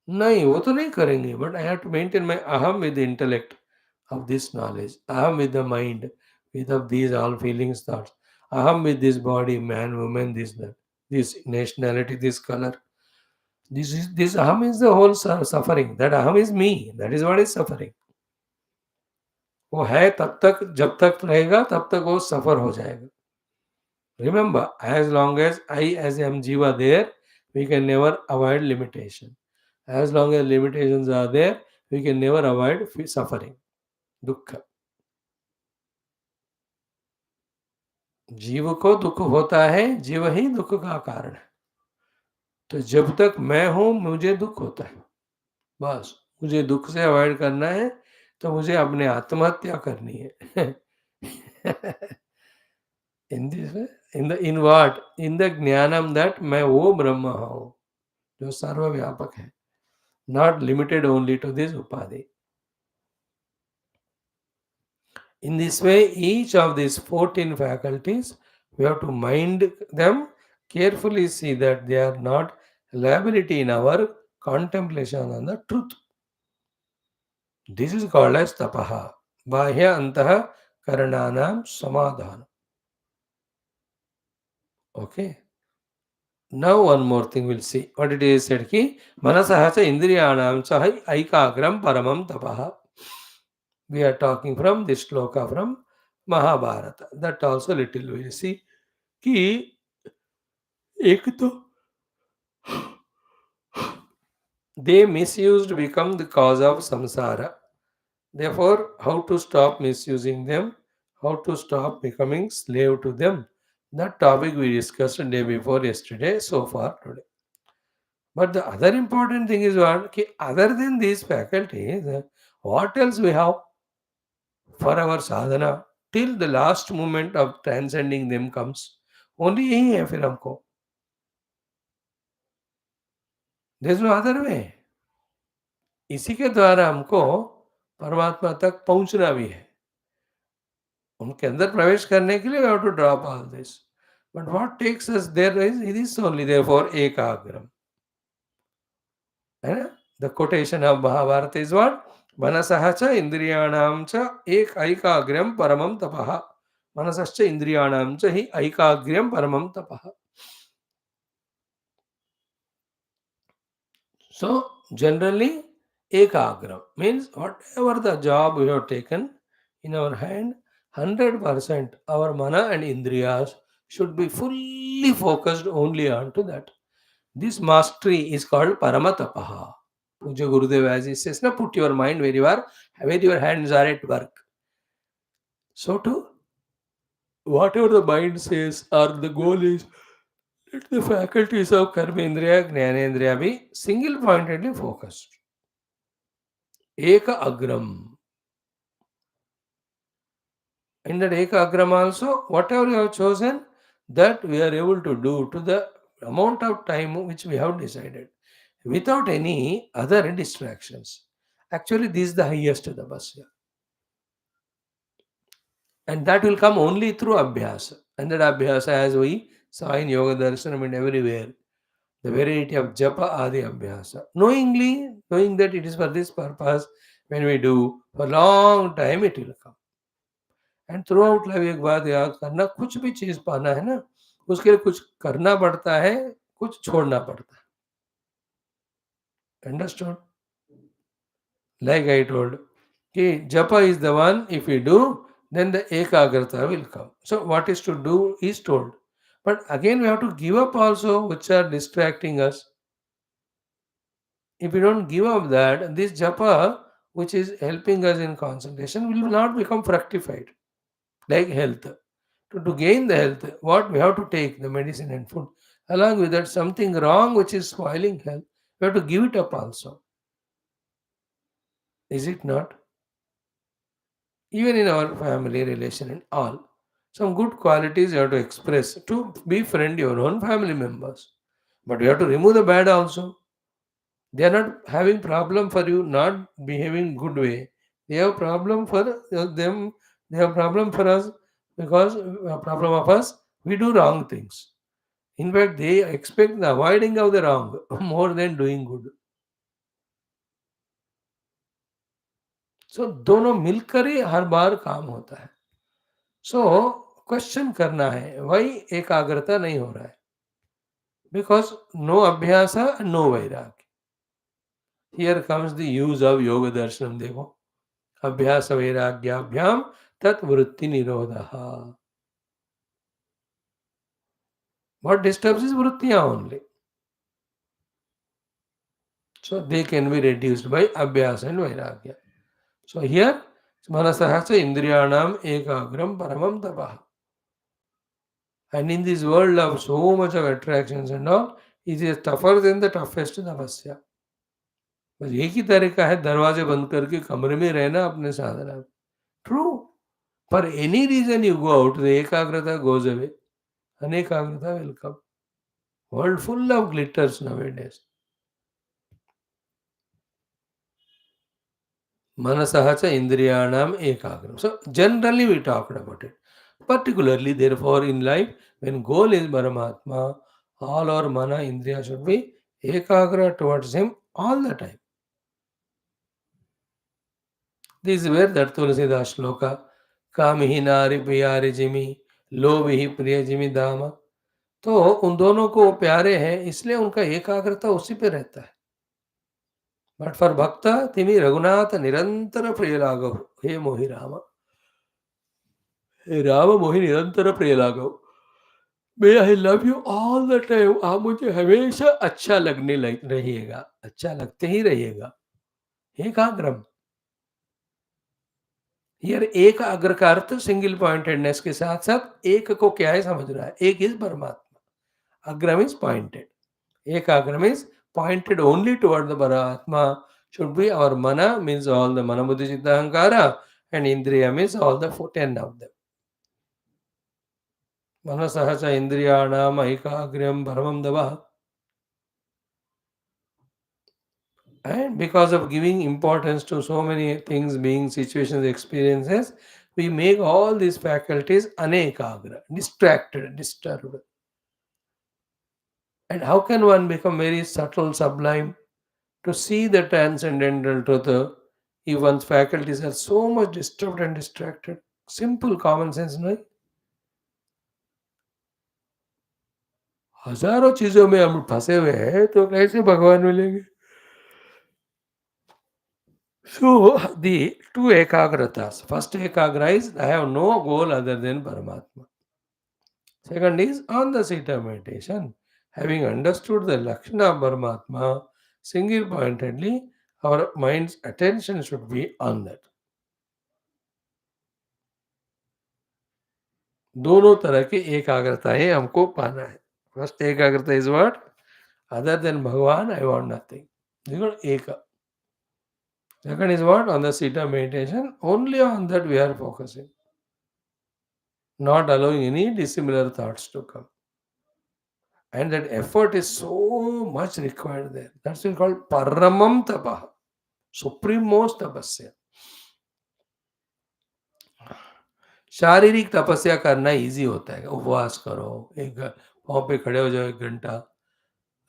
नहीं वो तो नहीं करेंगे but I have to maintain my aham with intellect of this knowledge aham with the mind with of these all feelings thoughts aham with this body man woman this nationality this color this aham is the whole suffering that aham is me that is what is suffering वो है तब तक जब तक रहेगा तब तक वो सफर हो जाएगा. Remember, as long as I as M Jiva there, we can never avoid limitation. As long as limitations are there, we can never avoid suffering, दुख. जीव को दुख होता है, जीव ही दुख का कारण है. तो जब तक मैं हूं मुझे दुख होता है. बस मुझे दुख से अवॉइड करना है तो मुझे अपने आत्महत्या करनी है. in this way, in what in the ज्ञानम that मैं वो ब्रह्म हूं जो सर्वव्यापक है, not limited only to this upadhi. In this way, each of these 14 faculties, we have to mind them, carefully see that they are not liability in our contemplation on the truth. This is called as tapaha. Bahya antaha karananam samadhana. Okay. Now one more thing we'll see. What it is said ki manasaha cha indriyanam cha aikagram paramam tapaha. We are talking from this shloka from Mahabharata. That also little we will see. कि एक तो they misused become the cause of samsara. Therefore, how to stop misusing them? How to stop becoming slave to them? That topic we discussed the day before yesterday, so far today. But the other important thing is what? कि other than these faculties, what else we have for our sadhana till the last moment of transcending them comes? Only यही है फिर हमको, there is no other way. इसी के द्वारा हमको परमात्मा तक पहुंचना भी है। उनके अंदर प्रवेश करने के लिए we have to drop all this, but what takes us there is it is only therefore एकाग्रम, है ना? The quotation of Mahabharata is what? मनसः च इंद्रियाणां च एक ऐकाग्र्यं परमं तपः। मनसश्च इंद्रियाणां च हि ऐकाग्र्यं परमं तपः। So generally ekagram means whatever the job we have taken in our hand, 100% our mana and indriyas should be fully focused only onto that. This mastery is called paramatapaha. Puja Gurudev, as he says, na, put your mind where you are, where your hands are at work. So too, whatever the mind says or the goal is, let the faculties of karmendriya, jnanendriya be single pointedly focused. Eka agram. In that Eka agram also, whatever you have chosen, that we are able to do to the amount of time which we have decided, without any other distractions. Actually, this is the highest of the Bhashyam. And that will come only through Abhyasa. And that Abhyasa, as we saw in Yoga Darshanam and everywhere, the variety of Japa Adi Abhyasa. Knowing that it is for this purpose, when we do, for long time it will come. And through out life एक बात याद करना, कुछ भी चीज पाना है ना, उसके लिए कुछ करना पड़ता है, कुछ छोड़ना पड़ता है। अंडरस्टूड? लाइक आई टोल्ड कि जपा is the one, if you do then the ekagrata will come. So what is to do is told, but again we have to give up also which are distracting us. If we don't give up that, this japa which is helping us in concentration will not become fructified like health. To gain the health, what we have to take the medicine and food. Along with that, something wrong which is spoiling health, we have to give it up also. Is it not? Even in our family relation and all, some good qualities you have to express to befriend your own family members. But you have to remove the bad also. They are not having problem for you not behaving good way. They have problem for them. They have problem for us because problem of us. We do wrong things. In fact, they expect the avoiding of the wrong more than doing good. So दोनों मिलकर ही हर बार काम होता है. So question करना है, why एकाग्रता नहीं हो रहा है? Because no abhyasa and no vairagya. Here comes the use of yoga darshanam. देखो, अभ्यास वैराग्याभ्याम तत् वृत्ति निरोधः. What disturbs is vrittiya only. So they can be reduced by abhyasa and vairagya. So here, manasah cha indriyanam ekagram paramam tapah. And in this world of so much of attractions and all, it is tougher than the toughest tapasya. बस एक ही तरीका है, दरवाजे बंद करके कमरे में रहना अपने साधना में. True. For any reason you go out, the एकाग्रता गोज अवे, अनेकाग्रता will come. World full of glitters nowadays. Manasah cha indriyanam ekagram. So generally we talked about it. Particularly, therefore, in life, when goal is Paramatma, all our mana indriya should be ekagra towards him all the time. This is where that Tulsidas shloka, कामिही नारी प्यारे Jimmy लोभिही प्रिय Jimmy दामा. तो उन दोनों को वो प्यारे हैं, इसलिए उनका एकाग्रता उसी पे रहता है. बट फॉर भक्त तिमी रघुनाथ निरंतर प्रिय लागो, हे मोहि राम. हे राम मोहि निरंतर प्रिय लागो. May I love you all the time. आप मुझे हमेशा अच्छा लगने लग रहिएगा, अच्छा लगते ही रहिएगा. एकाग्रम. हियर एक अग्र का अर्थ सिंगल पॉइंटेडनेस के साथ साथ एक को क्या है समझ रहा है. एक इज परमात्मा. अग्रम इज पॉइंटेड. एक अग्रम is pointed only toward the Paramatma. Should be our mana, means all the mana buddhi citta ahankara, and indriya means all the 10 of them. मनसः च इन्द्रियाणाम् ऐकाग्र्यं परमं दवः. And because of giving importance to so many things, being situations, experiences, we make all these faculties anekagra, distracted, disturbed. And how can one become very subtle, sublime to see the transcendental truth if one's faculties are so much disturbed and distracted? Simple common sense, no? हजारों चीजों में हम फंसे हुए हैं तो कैसे भगवान मिलेंगे? So the two ekagratas. First ekagra is I have no goal other than Paramatma. Second is on the seat of meditation. Having understood the Lakshana of Paramatma, single pointedly, our mind's attention should be on that. दोनों तरह की एकाग्रताएं हमको पाना है. First एकाग्रता is what? Other than भगवान I want nothing. एक. Second is what? On the seat of meditation, only on that we are focusing, not allowing any dissimilar thoughts to come. And that effort is so much required there. That's why called Paramam Tapah, supreme most tapasya. शारीरिक तपस्या करना easy होता है. उपवास करो, एक पाँव पे खड़े हो जाओ 1 घंटा,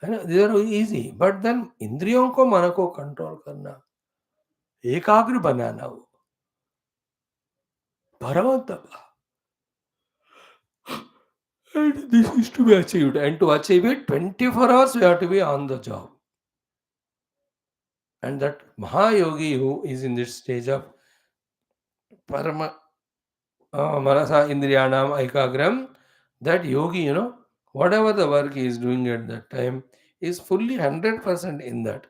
है ना? These are easy. But then इंद्रियों को, मन को कंट्रोल करना, एकाग्र बनाना, वो परम तप. And this is to be achieved. And to achieve it, 24 hours we have to be on the job. And that Mahayogi who is in this stage of Parama Manasa Indriyanam Aikagram, that yogi, whatever the work he is doing at that time, is fully 100% in that.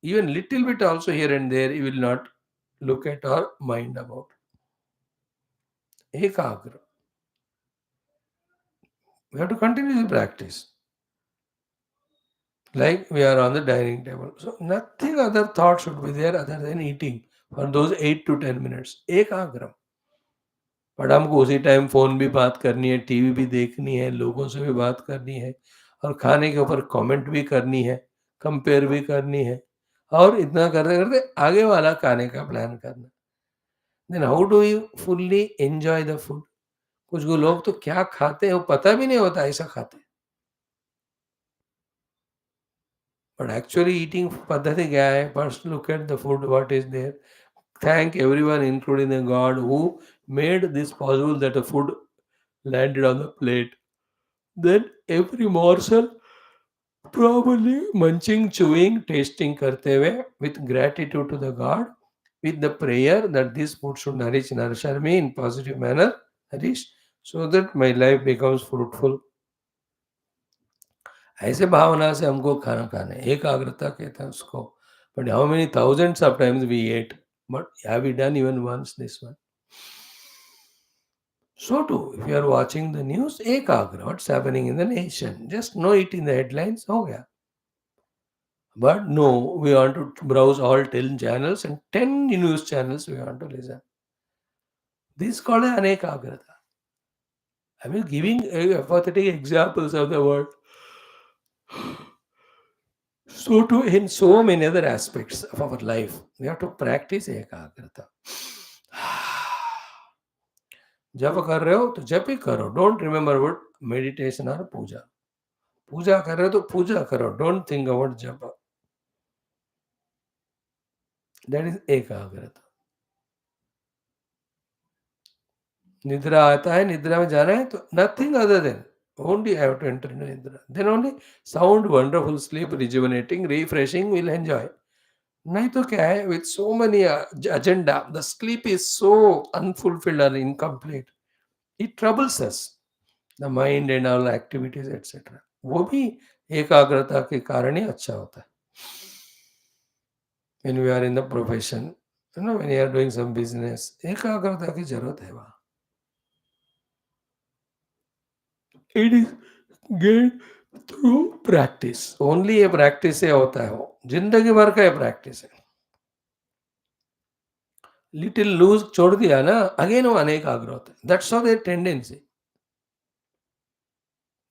Even little bit also here and there, he will not look at or mind about. Ekagra. We have to continue the practice. Like we are on the dining table. So nothing other thought should be there other than eating for those 8 to 10 minutes. Ekagram. But हमको उसी time phone भी बात करनी है, TV भी देखनी है, लोगों से भी बात करनी है और खाने के ऊपर कमेंट भी करनी है, कंपेयर भी करनी है और इतना करते-करते आगे वाला खाने का प्लान करना। Then how do you fully enjoy the food? कुछ लोग तो क्या खाते हैं वो पता भी नहीं होता ऐसा खाते हैं। बट एक्चुअली ईटिंग पद्धति क्या है? First look at the food what is there, thank everyone including the god who made this possible that the food landed on the plate. Then every morsel probably munching, chewing, tasting करते हुए with gratitude to the God, with the prayer that this food should nurture me in positive manner, nourish, so that my life becomes fruitful. ऐसे भावना से हमको खाना खाना है. एकाग्रता कहते हैं उसको. But how many thousands of times we ate, but have we done even once this one? So too, if you are watching the news, ekagra, what's happening in the nation? Just know it in the headlines, हो गया. But no, we want to browse all 10 channels and 10 news channels we want to listen. This is called anekagrata. I mean, giving hypothetical examples of the word. So too, in so many other aspects of our life, we have to practice ekagrata. जप कर रहे हो तो जप ही करो. Don't remember word meditation और पूजा. पूजा कर रहे हो तो पूजा करो. डोंट थिंक अबाउट जप. दैट इज एकाग्रता. निद्रा आता है, निद्रा में जाना है तो nothing other than only I have to enter into nidra. Then only sound, wonderful sleep, rejuvenating, refreshing, will enjoy. नहीं तो क्या है, with so many agenda, the sleep is so unfulfilled or incomplete. It troubles us, the mind and all activities, etc. वो भी एकाग्रता के कारण ही अच्छा होता है. When we are in the profession, when you are doing some business, एकाग्रता की जरूरत है वहाँ. It is gained through practice. Only ये practice से होता है वो. जिंदगी भर का ये practice है. Little loose छोड़ दिया ना, again वो अनेकाग्र होता है. That's how their tendency.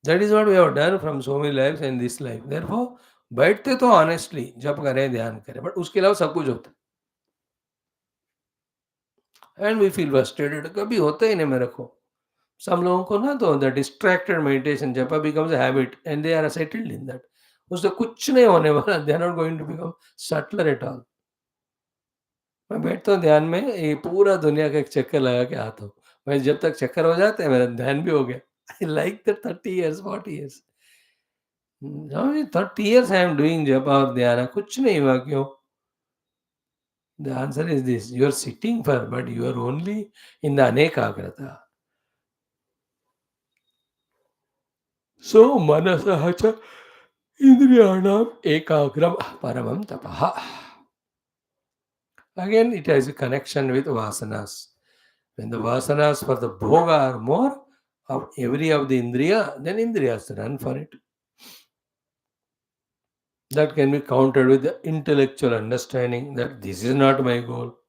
That is what we have done from so many lives and this life. Therefore, बैठते तो ऑनेस्टली जप करें ध्यान करें बट उसके अलावा सब कुछ होता है एंड वी फील फ्रस्ट्रेटेड कभी होता ही नहीं मेरे को सम लोगों को ना तो द डिस्ट्रैक्टेड मेडिटेशन जपा becomes a habit and they are settled in that उससे कुछ नहीं होने वाला they are not going to become subtler at all मैं बैठता हूँ ध्यान में ये पूरा दुनिया का एक चक्कर लगा के आता हूँ मैं जब तक चक्कर हो जाते हैं मेरा ध्यान भी हो गया I like that 30 years 40 years 30 years I am doing जप और ध्यान कुछ नहीं हुआ क्यों The answer is this you are sitting for, but you are only in the anekagrata. So, manasaha cha indriyanam ekagram paramam tapaha. Again, it has a connection with vasanas. When the vasanas for the bhoga are more of every of the indriya, then indriyas run for it. That can be countered with the intellectual understanding that this is not my goal.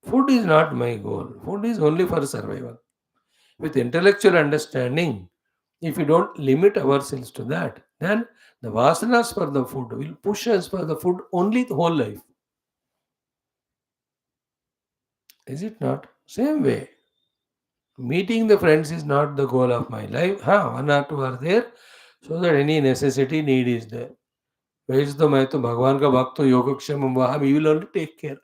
Food is not my goal. Food is only for survival. With intellectual understanding, if we don't limit ourselves to that, then the vasanas for the food will push us for the food only the whole life. Is it not? Same way. Meeting the friends is not the goal of my life. One or two are there so that any necessity need is there. वैसे तो मैं तो भगवान का भक्त हूँ योगक्षेम वहाँ we will only take care.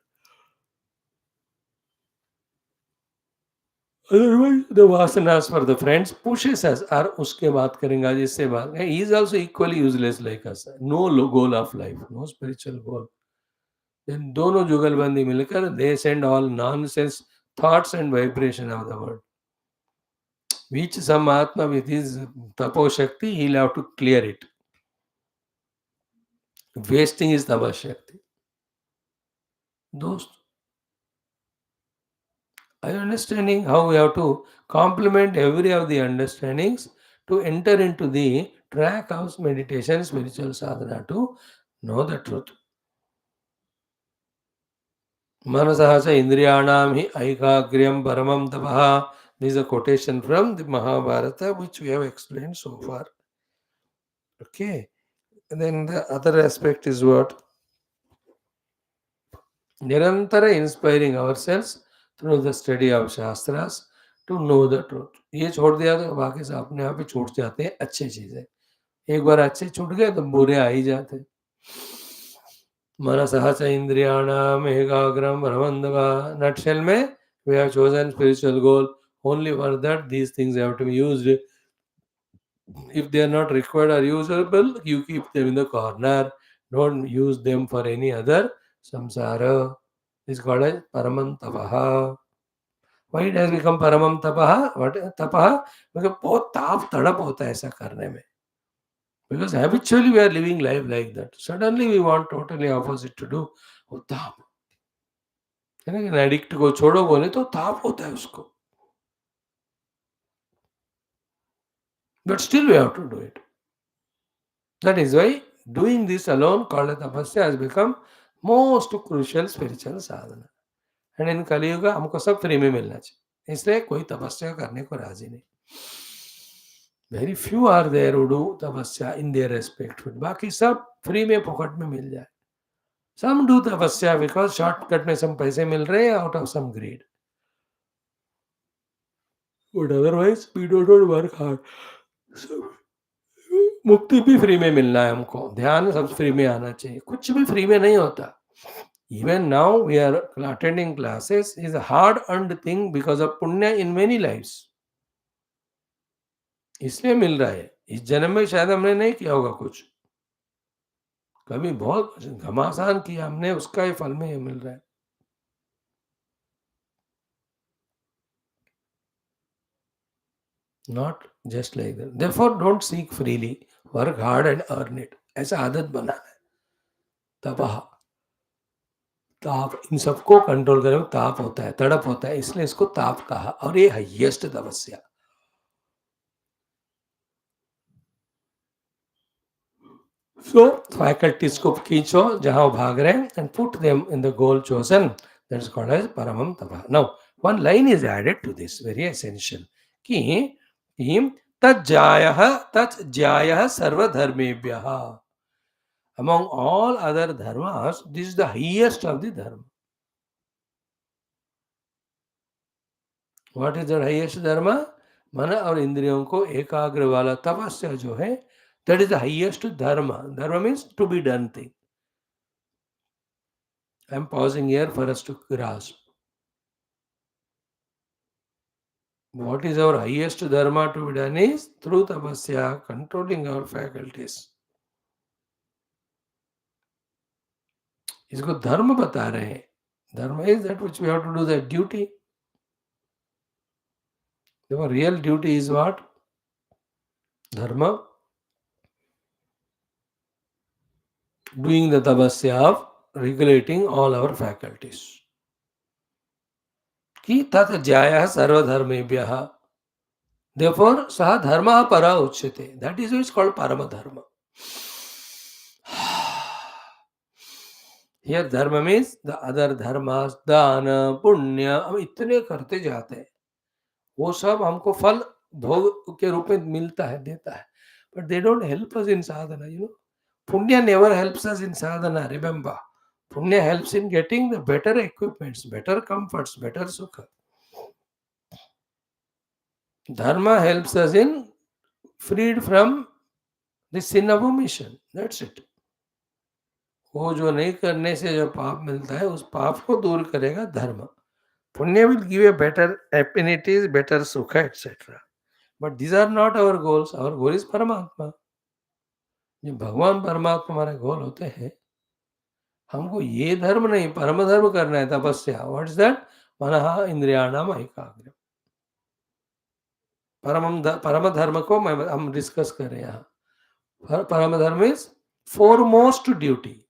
Otherwise, the vasanas for the friends pushes us. और उसके बात करेंगे आज इससे बात. He is also equally useless like us. No goal of life, no spiritual goal. Then दोनों जुगलबंदी मिलकर they send all nonsense thoughts and vibration of the world. Which some Atma with his tapo shakti, he'll have to clear it. Wasting his tapo shakti. Those are you understanding how we have to complement every of the understandings to enter into the track of meditation, spiritual sadhana to know the truth. Manasaha cha indriyanam hi aikagriyam paramam tapaha. This is a quotation from the Mahabharata which we have explained so far. Okay. And then the other aspect is what? निरंतर inspiring ourselves through the study of Shastras to know the truth. ये छोड़ दिया तो बाकी सब अपने आप ही छूट जाते हैं अच्छी चीजें. एक बार अच्छे छूट गए तो बुरे आ ही जाते. मनसः च इंद्रियाणाम एकाग्रम ब्रह्मंदवा. Nutshell में we have chosen spiritual goal only for that these things have to be used. If they are not required or usable, you keep them in the corner. Don't use them for any other samsara. This is called as paramam tapaha. Why it has become paramam tapaha? What is tapaha? Because बहुत ताप तड़प होता है ऐसा करने में. Because habitually we are living life like that. Suddenly we want totally opposite to do. वो ताप है ना. एडिक्ट को छोड़ो बोले तो ताप होता है उसको. But still we have to do it. That is why doing this alone called as tapasya has become most crucial spiritual sadhana. And in Kali Yuga हमको सब फ्री में मिलना चाहिए. इसलिए कोई तपस्या करने को राजी नहीं. Very few are there who do tapasya in their respect. बाकी सब फ्री में फोकट में मिल जाए. Some do tapasya because shortcut में some पैसे मिल रहे हैं out of some greed. But otherwise we do not work hard. So, मुक्ति भी फ्री में मिलना है हमको. ध्यान सब फ्री में आना चाहिए. कुछ भी फ्री में नहीं होता. Even now we are attending classes is a hard earned thing because of punya in many lives. इसलिए मिल रहा है. इस जन्म में शायद हमने नहीं किया होगा कुछ. कभी बहुत घमासान किया हमने उसका ही फल में ये मिल रहा है. Not just like that. Therefore, don't seek freely. Work hard and earn it. ऐसा आदत बनाना है. तपह ताप इन सबको कंट्रोल करे में ताप होता है तड़प होता है इसलिए इसको ताप कहा और ये हाईएस्ट तपस्या. So faculties को खींचो जहां वो भाग रहे हैं and put them in the goal chosen. That is called as paramam tapa. Now one line is added to this very essential कि तज्जायः सर्वधर्मेभ्यः. Among all other dharmas, this is the highest of the dharma. What is the highest dharma? मन और इंद्रियों को एकाग्र वाला तपस्या जो है, that is the highest dharma. Dharma means to be done thing. I am pausing here for us to grasp. What is our highest dharma to be done is through tapasya, controlling our faculties. इसको धर्म बता रहे हैं. धर्म is that which we have to do the duty. The real duty is what? Dharma. Doing the tapasya of regulating all our faculties. कि तत् ज्यायः सर्वधर्मेभ्यः. Therefore, सः धर्मः परः उच्यते. That is why it's called parama dharma. Here dharma means the other dharmas, दान, पुण्य, हम इतने करते जाते हैं. वो सब हमको फल भोग के रूप में मिलता है, देता है. But they don't help us in sadhana, you know. Punya never helps us in sadhana, remember. Punya helps in getting the better equipments, better comforts, better sukha. Dharma helps us in freed from the sin of omission. That's it. वो जो नहीं करने से जो पाप मिलता है, उस पाप को दूर करेगा धर्म. Punya will give a better affinities, better sukha, etc. But these are not our goals. Our goal is परमात्मा. जो भगवान परमात्मा हमारे गोल होते हैं, हमको ये धर्म नहीं, परम धर्म करना है, तपस्या. What is that? मनः इंद्रियाणाम ऐकाग्र्यम. परम धर्म को हम डिस्कस कर रहे हैं यहाँ. परम धर्म is foremost duty.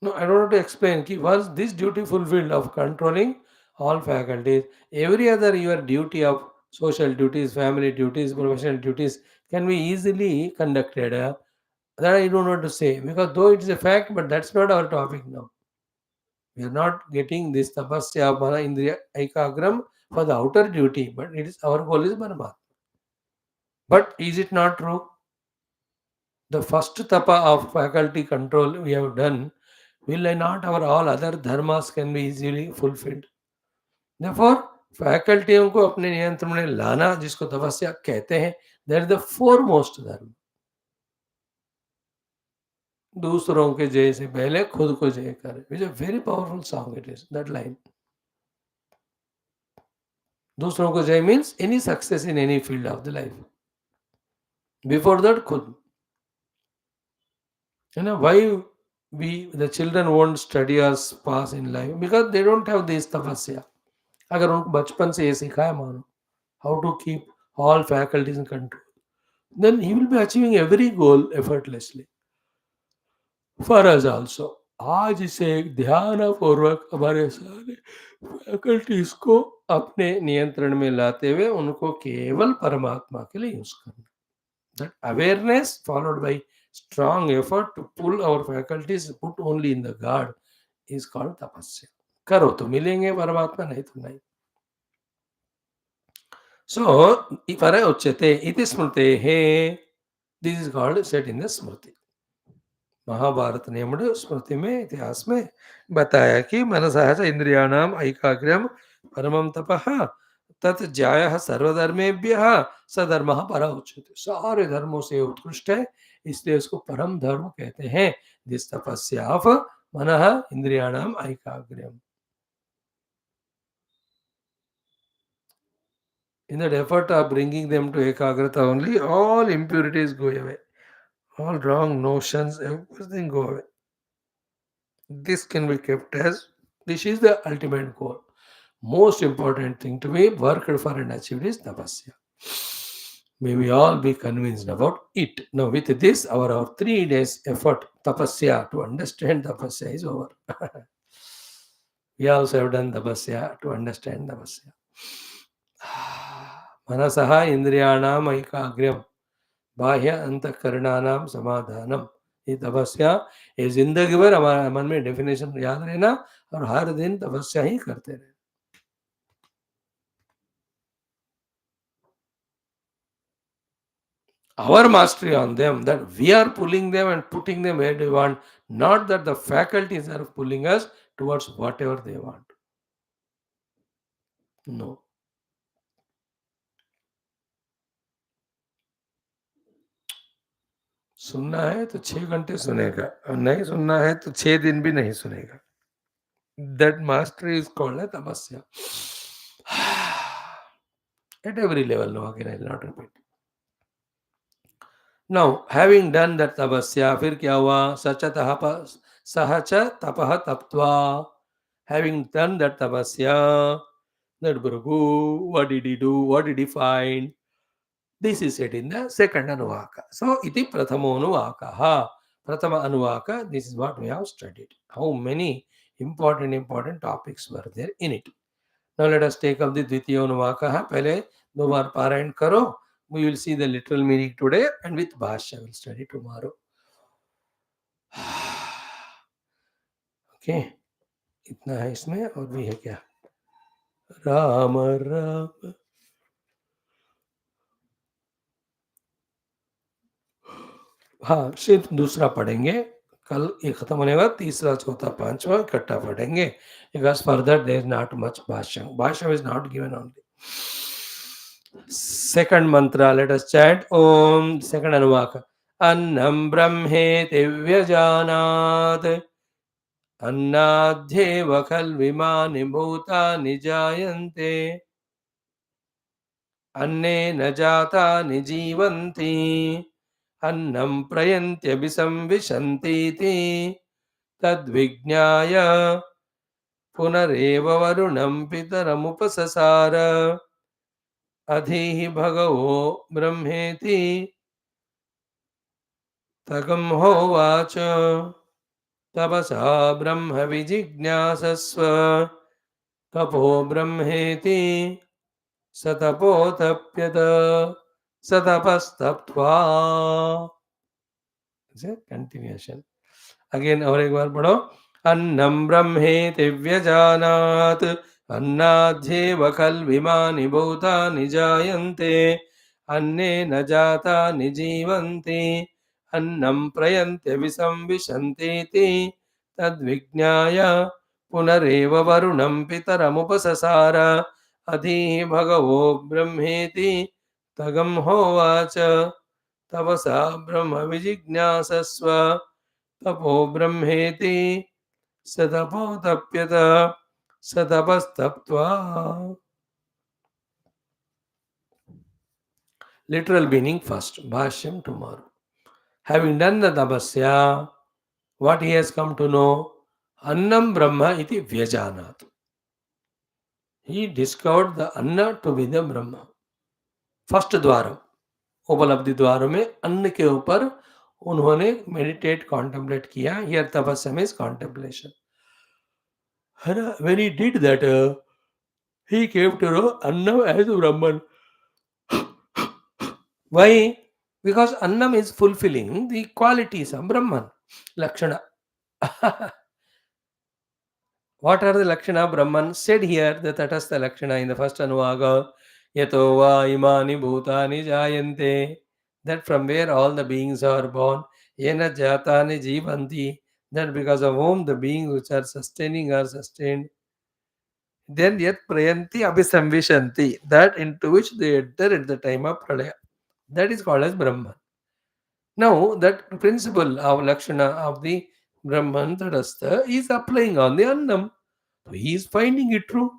No, I don't want to explain. Once this duty fulfilled of controlling all faculties, every other your duty of social duties, family duties, professional duties can be easily conducted. That I don't want to say, because though it is a fact, but that's not our topic now. We are not getting this tapasya mana indriya aikagram for the outer duty, but it is our goal is Paramatma. But is it not true? The first tapa of faculty control we have done, will not our all other dharmas can be easily fulfilled? Therefore, faculty को अपने नियंत्रण में लाना, जिसको तपस्या कहते हैं, that is the foremost dharma. दूसरों के जय से पहले खुद को जय कर. Which is a very powerful song it is, that line. दूसरों को जय means any success in any field of the life. Before that, खुद. You know why the children won't study or pass in life? Because they don't have this tapasya. अगर उनको बचपन से ये सिखाया मानो, how to keep all faculties in control, then he will be achieving every goal effortlessly. For us also, आज इसे ध्यान पूर्वक हमारे सारे फैकल्टीज को अपने नियंत्रण में लाते हुए उनको केवल परमात्मा के लिए यूज करना. That awareness followed by strong effort to pull our faculties put only in the guard is called tapasya. करो तो मिलेंगे परमात्मा, नहीं तो नहीं. So, para uchyate iti smritehe. This is called set in the smriti. Mahabharat ने स्मृति में, इतिहास में बताया कि मनसः च इंद्रियाणाम ऐकाग्र्यम परमं तपः तत् ज्यायः सर्वधर्मेभ्यः सधर्मः परः उच्यते. सारे धर्मों से उत्कृष्ट है, इसलिए उसको परम धर्म कहते हैं. दिस तपस्या ऑफ मनः इंद्रियाणाम ऐकाग्र्यम. In that effort of bringing them to ekagrata only, all impurities go away. All wrong notions, everything go away. This can be kept as, this is the ultimate goal. Most important thing to be worked for and achieved is tapasya. May we all be convinced about it. Now with this, our 3 days effort, tapasya, to understand tapasya is over. We also have done tapasya to understand tapasya. मनसः इंद्रियाणाम ऐकाग्र्यम बाह्य अंतःकरणानाम समाधानम. ये तपस्या, ये जिंदगी भर हमारे मन में डेफिनेशन याद रहना और हर दिन तपस्या ही करते रहना. Our mastery on them, that we are pulling them and putting them where we want, not that the faculties are pulling us towards whatever they want. No. सुनना है तो 6 घंटे सुनेगा और नहीं सुनना है तो 6 दिन भी नहीं सुनेगा. That mastery is called a tapasya. At every level, no, again I will not repeat. Now, having done that tapasya, फिर क्या हुआ? सच tapah taptva. Having done that tapasya, that Bhrugu, what did he do? What did he find? This is said in the second Anuvaka. So, iti prathamo Anuvaka. Prathama Anuvaka, this is what we have studied. How many important topics were there in it. Now let us take up the Dvitiya Anuvaka. पहले 2 बार पारायण करो. We will see the literal meaning today and with Bhashyam we will study tomorrow. Okay. इतना है इसमें और भी है क्या? राम राम. हाँ, सिर्फ दूसरा पढ़ेंगे. कल ये खत्म होने के बाद तीसरा, चौथा, पांचवा इकट्ठा पढ़ेंगे. Because further there is not much Bhashyam. Bhashyam is not given only. Second mantra, let us chant Om. Second Anuvaka. Annam Brahmeti Vyajanat Annadhyeva Khalvimani Bhutani Jayante Annena Jatani Jivanti Annam Prayantyabhisamvishanti Tadvijnaya Punareva Varunam Pitaramupasasara Adhihi Bhagavo Brahmeti Tagam Hovacha Tapasa Brahma Vijijnasasva Tapo Brahmeti Satapotapyata Satapastaptva. It's a continuation. Again, और एक बार पढ़ो. अन्नम ब्रह्मेति व्यजानात् अन्नाध्येव खल्विमानि भूतानि जायन्ते अन्नेन जातानि जीवन्ति अन्नं प्रयन्त्यभिसंविशन्तीति तद्विज्ञाय पुनरेव वरुणं पितरमुपससार अधीः भगवो ब्रह्मेति तगं होवाच तपसा ब्रह्म विजिज्ञासस्व तपो ब्रह्मेति सतपोतप्यत सतपस्तप्त्वा. Literal meaning first, Bhashyam tomorrow. Having done the tapasya, what he has come to know? Annam Brahma iti Vyajanat. He discovered the Anna to be the Brahma. First द्वार, उपलब्धि द्वारों में अन्न के ऊपर उन्होंने मेडिटेट कॉन्टेम्पलेट किया. हियर तपस्या means contemplation. When he did that, he came to know Annam as Brahman. Why? Because Annam is fulfilling the qualities of Brahman. Lakshana. What are the Lakshana Brahman? Said here, the Tatastha Lakshana in the first Anuvaga. Yato va imani bhutani jayante. That from where all the beings are born. Yena jatani jivanti. That because of whom the beings which are sustaining are sustained. Then yet prayanti abhisamvishanti. That into which they enter at the time of pralaya. That is called as Brahman. Now, that principle of Lakshana of the Brahman Tadastha is applying on the Annam. So he is finding it true.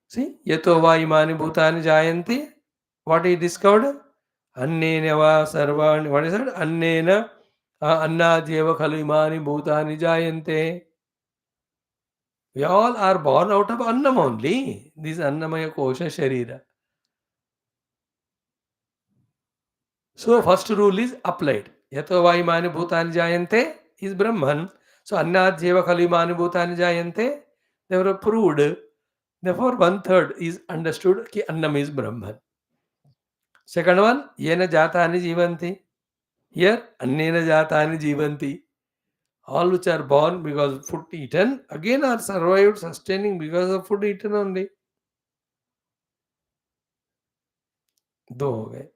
See, Yato va imani bhutani jayanti. What he discovered? Annena va sarvani. What is that? Annena annadhyeva khalu imani bhutani jayante. We all are born out of Annam only. This Annamaya Kosha Sharira. So first rule is applied. Yato va imani bhutani jayante is Brahman. So annadhyeva khalu imani bhutani jayante. They were proved. Therefore, 1/3 is understood ki Annam is Brahman. Second one, yena jatani jivanti. Here, annena jatani jivanti. All which are born because of food eaten, again are survived, sustaining because of food eaten only. दो हो गए.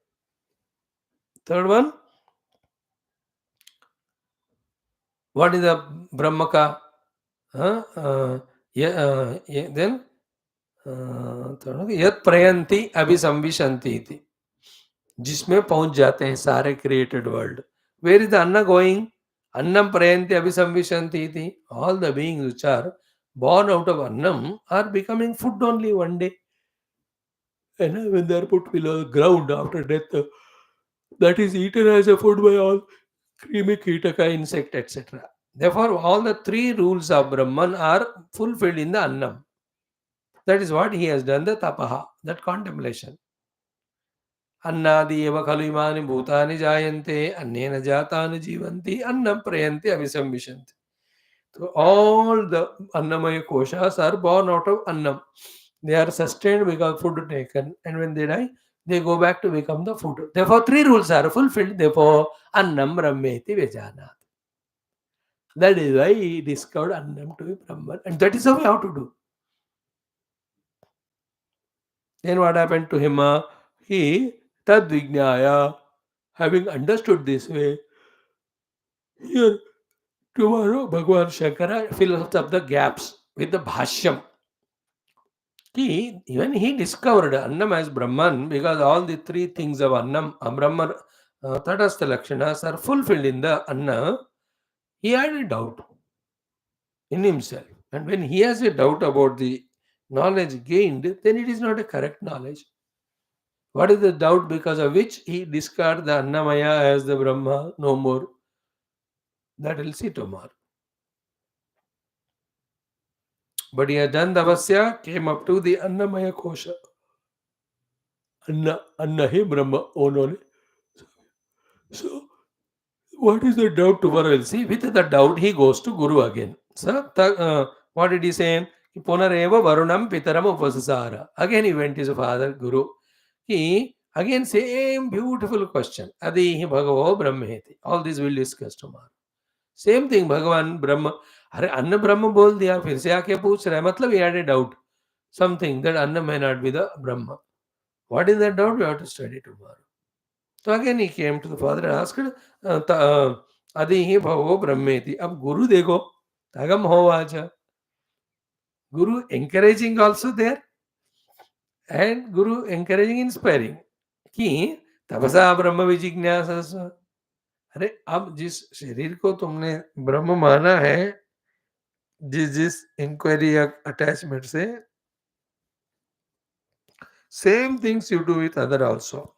Third one, what is the Brahmaka? Then third one, yat prayanti abhisamvishanti iti, जिसमें पहुंच जाते हैं सारे created world. Where is the अन्न going? अन्नम प्रयंति अभिसंविशंति इति. All the beings which are born out of annam are becoming food only one day. And when they are put below the ground after death, that is eaten as a food by all creamy kitaka, insect, etc. Therefore, all the three rules of Brahman are fulfilled in the annam. That is what he has done, the tapaha, that contemplation. अन्नादि एव खलु इमानि भूतानि जायन्ते अन्नेन जातानि जीवन्ति अन्नं प्रयन्ति अभिसंविशन्ति. So all the annamaya koshas are born out of annam. They are sustained because food taken, and when they die, they go back to become the food. Therefore, three rules are fulfilled. Therefore, annam brahmeti vejanat. That is why he discovered annam to be Brahman, and that is how we have to do. Then what happened to him? He tad vijnaya, having understood this way, here tomorrow Bhagwan Shankara fills up the gaps with the Bhashyam. Even he discovered Annam as Brahman because all the three things of Annam, Brahman, Tatastha Lakshanas are fulfilled in the Anna. He had a doubt in himself. And when he has a doubt about the knowledge gained, then it is not a correct knowledge. What is the doubt because of which he discarded the Annamaya as the Brahma? No more. That we'll see tomorrow. But he has done Davasya, came up to the Annamaya Kosha. Anna he Brahma only. So, what is the doubt tomorrow? We'll see. With the doubt, he goes to Guru again. So, what did he say? Punareva Varunam Pitaram Upasasara. Again, he went to his father, Guru. He again same beautiful question. Adi Bhagavo Brahmeti. All this we'll discuss tomorrow. Same thing, Bhagavan Brahma. अरे अन्न ब्रह्म बोल दिया फिर से आके पूछ रहा है मतलब he had a doubt something that anna may not be the Brahma. What is that doubt? We have to study tomorrow. So again he came to the father and asked, Adi hi bhavo brahmeti. Ab Guru dekho, tagam ho vacha. Guru encouraging also there and Guru encouraging, inspiring. कि तपसा ब्रह्म विजिज्ञासा. अरे अब जिस शरीर को तुमने ब्रह्म माना है जिस जिस इंक्वायरी या अटैचमेंट से, same things you do with other also.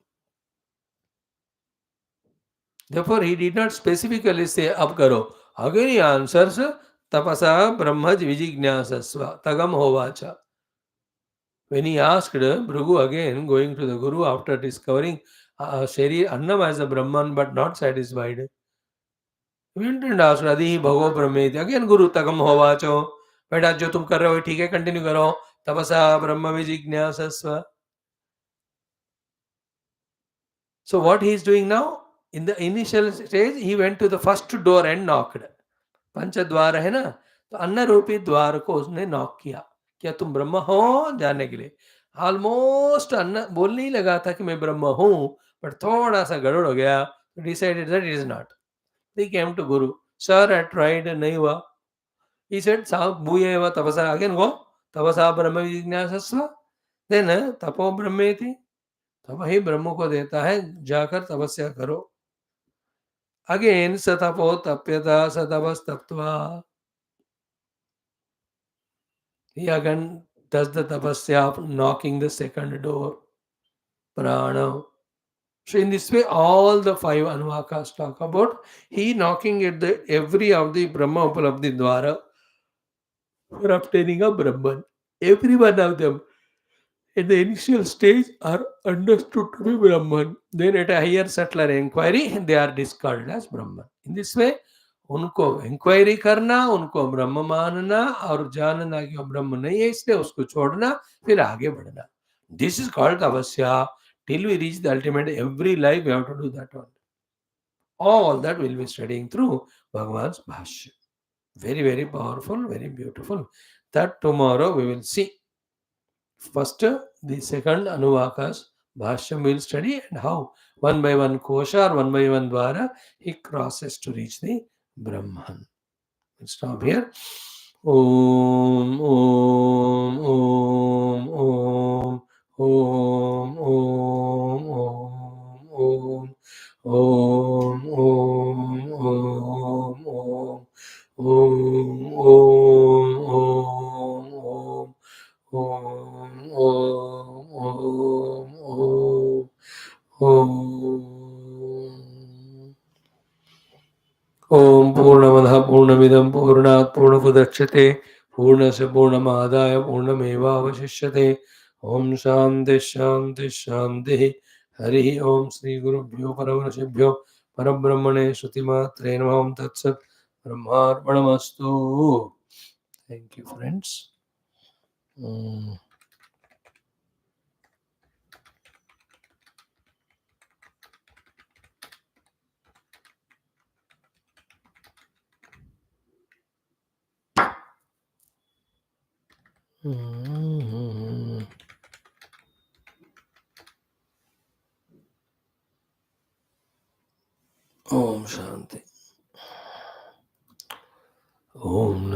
Therefore, he did not specifically say, ab karo. Again, he answers, tapasa brahmaj vijignasasva, tagam hovacha. When he asked Bhrugu again, going to the Guru after discovering Shari Annam as a Brahman but not satisfied, he went and asked, Adi bhavo brahmeti. Again, Guru, tagam hovacho. बेटा जो तुम कर रहे हो ठीक है, continue करो. तपसा ब्रह्म विजिज्ञासस्व. So what he is doing now? In the initial stage, he went to the first door and knocked. पंचद्वार है ना, तो अन्न रूपी द्वार को उसने नॉक किया. क्या तुम ब्रह्म हो? जाने के लिए. ऑलमोस्ट अन्न बोलने ही लगा था कि मैं ब्रह्म हूं, बट थोड़ा सा गड़बड़ हो गया. Decided that it is not. He came to Guru. Sir, I tried, नहीं हुआ. He said, साहब भूये एव तपसा. Again go. तपसा ब्रह्म जिज्ञासस्व. Then तपो ब्रह्मेति. तब ही ब्रह्म को देता है, जाकर तपस्या करो. Again, satapo tapyata satavas taptva. He again does the tapasya of knocking the second door. Prana. So in this way, all the five Anuvakas talk about he knocking at the every of the Brahma Upalabdhi Dwara for obtaining a Brahman. Every one of them at the initial stage are understood to be Brahman. Then at a higher subtler inquiry, they are discarded as Brahman. In this way, उनको inquiry करना, उनको ब्रह्म मानना और जानना कि वो ब्रह्म नहीं है, इसलिए उसको छोड़ना, फिर आगे बढ़ना. This is called tavasya. Till we reach the ultimate, every life we have to do that one. All that we'll be studying through Bhagavan's Bhashyam. Very, very powerful, very beautiful. That tomorrow we will see. First, the second Anuvakas, Bhashyam will study, and how one by one kosha or one by one dwara he crosses to reach the Brahman. We'll stop here. Om Om Om Om Om Om Om Om Om Om Om Om Om Om Om Om Om. Om Purnamadaha Purnamidam Purnat Purnamudachyate Purnasya Purnamadaya Purnameva Avashishyate. Om Shanti Shanti Shanti. Hari Om Sri Gurubhyo Paravrashibhyo Parabrahmane Shrutimatre Namam Tatsat Brahmarpanamastu. Thank you, friends. Om Shanti. Om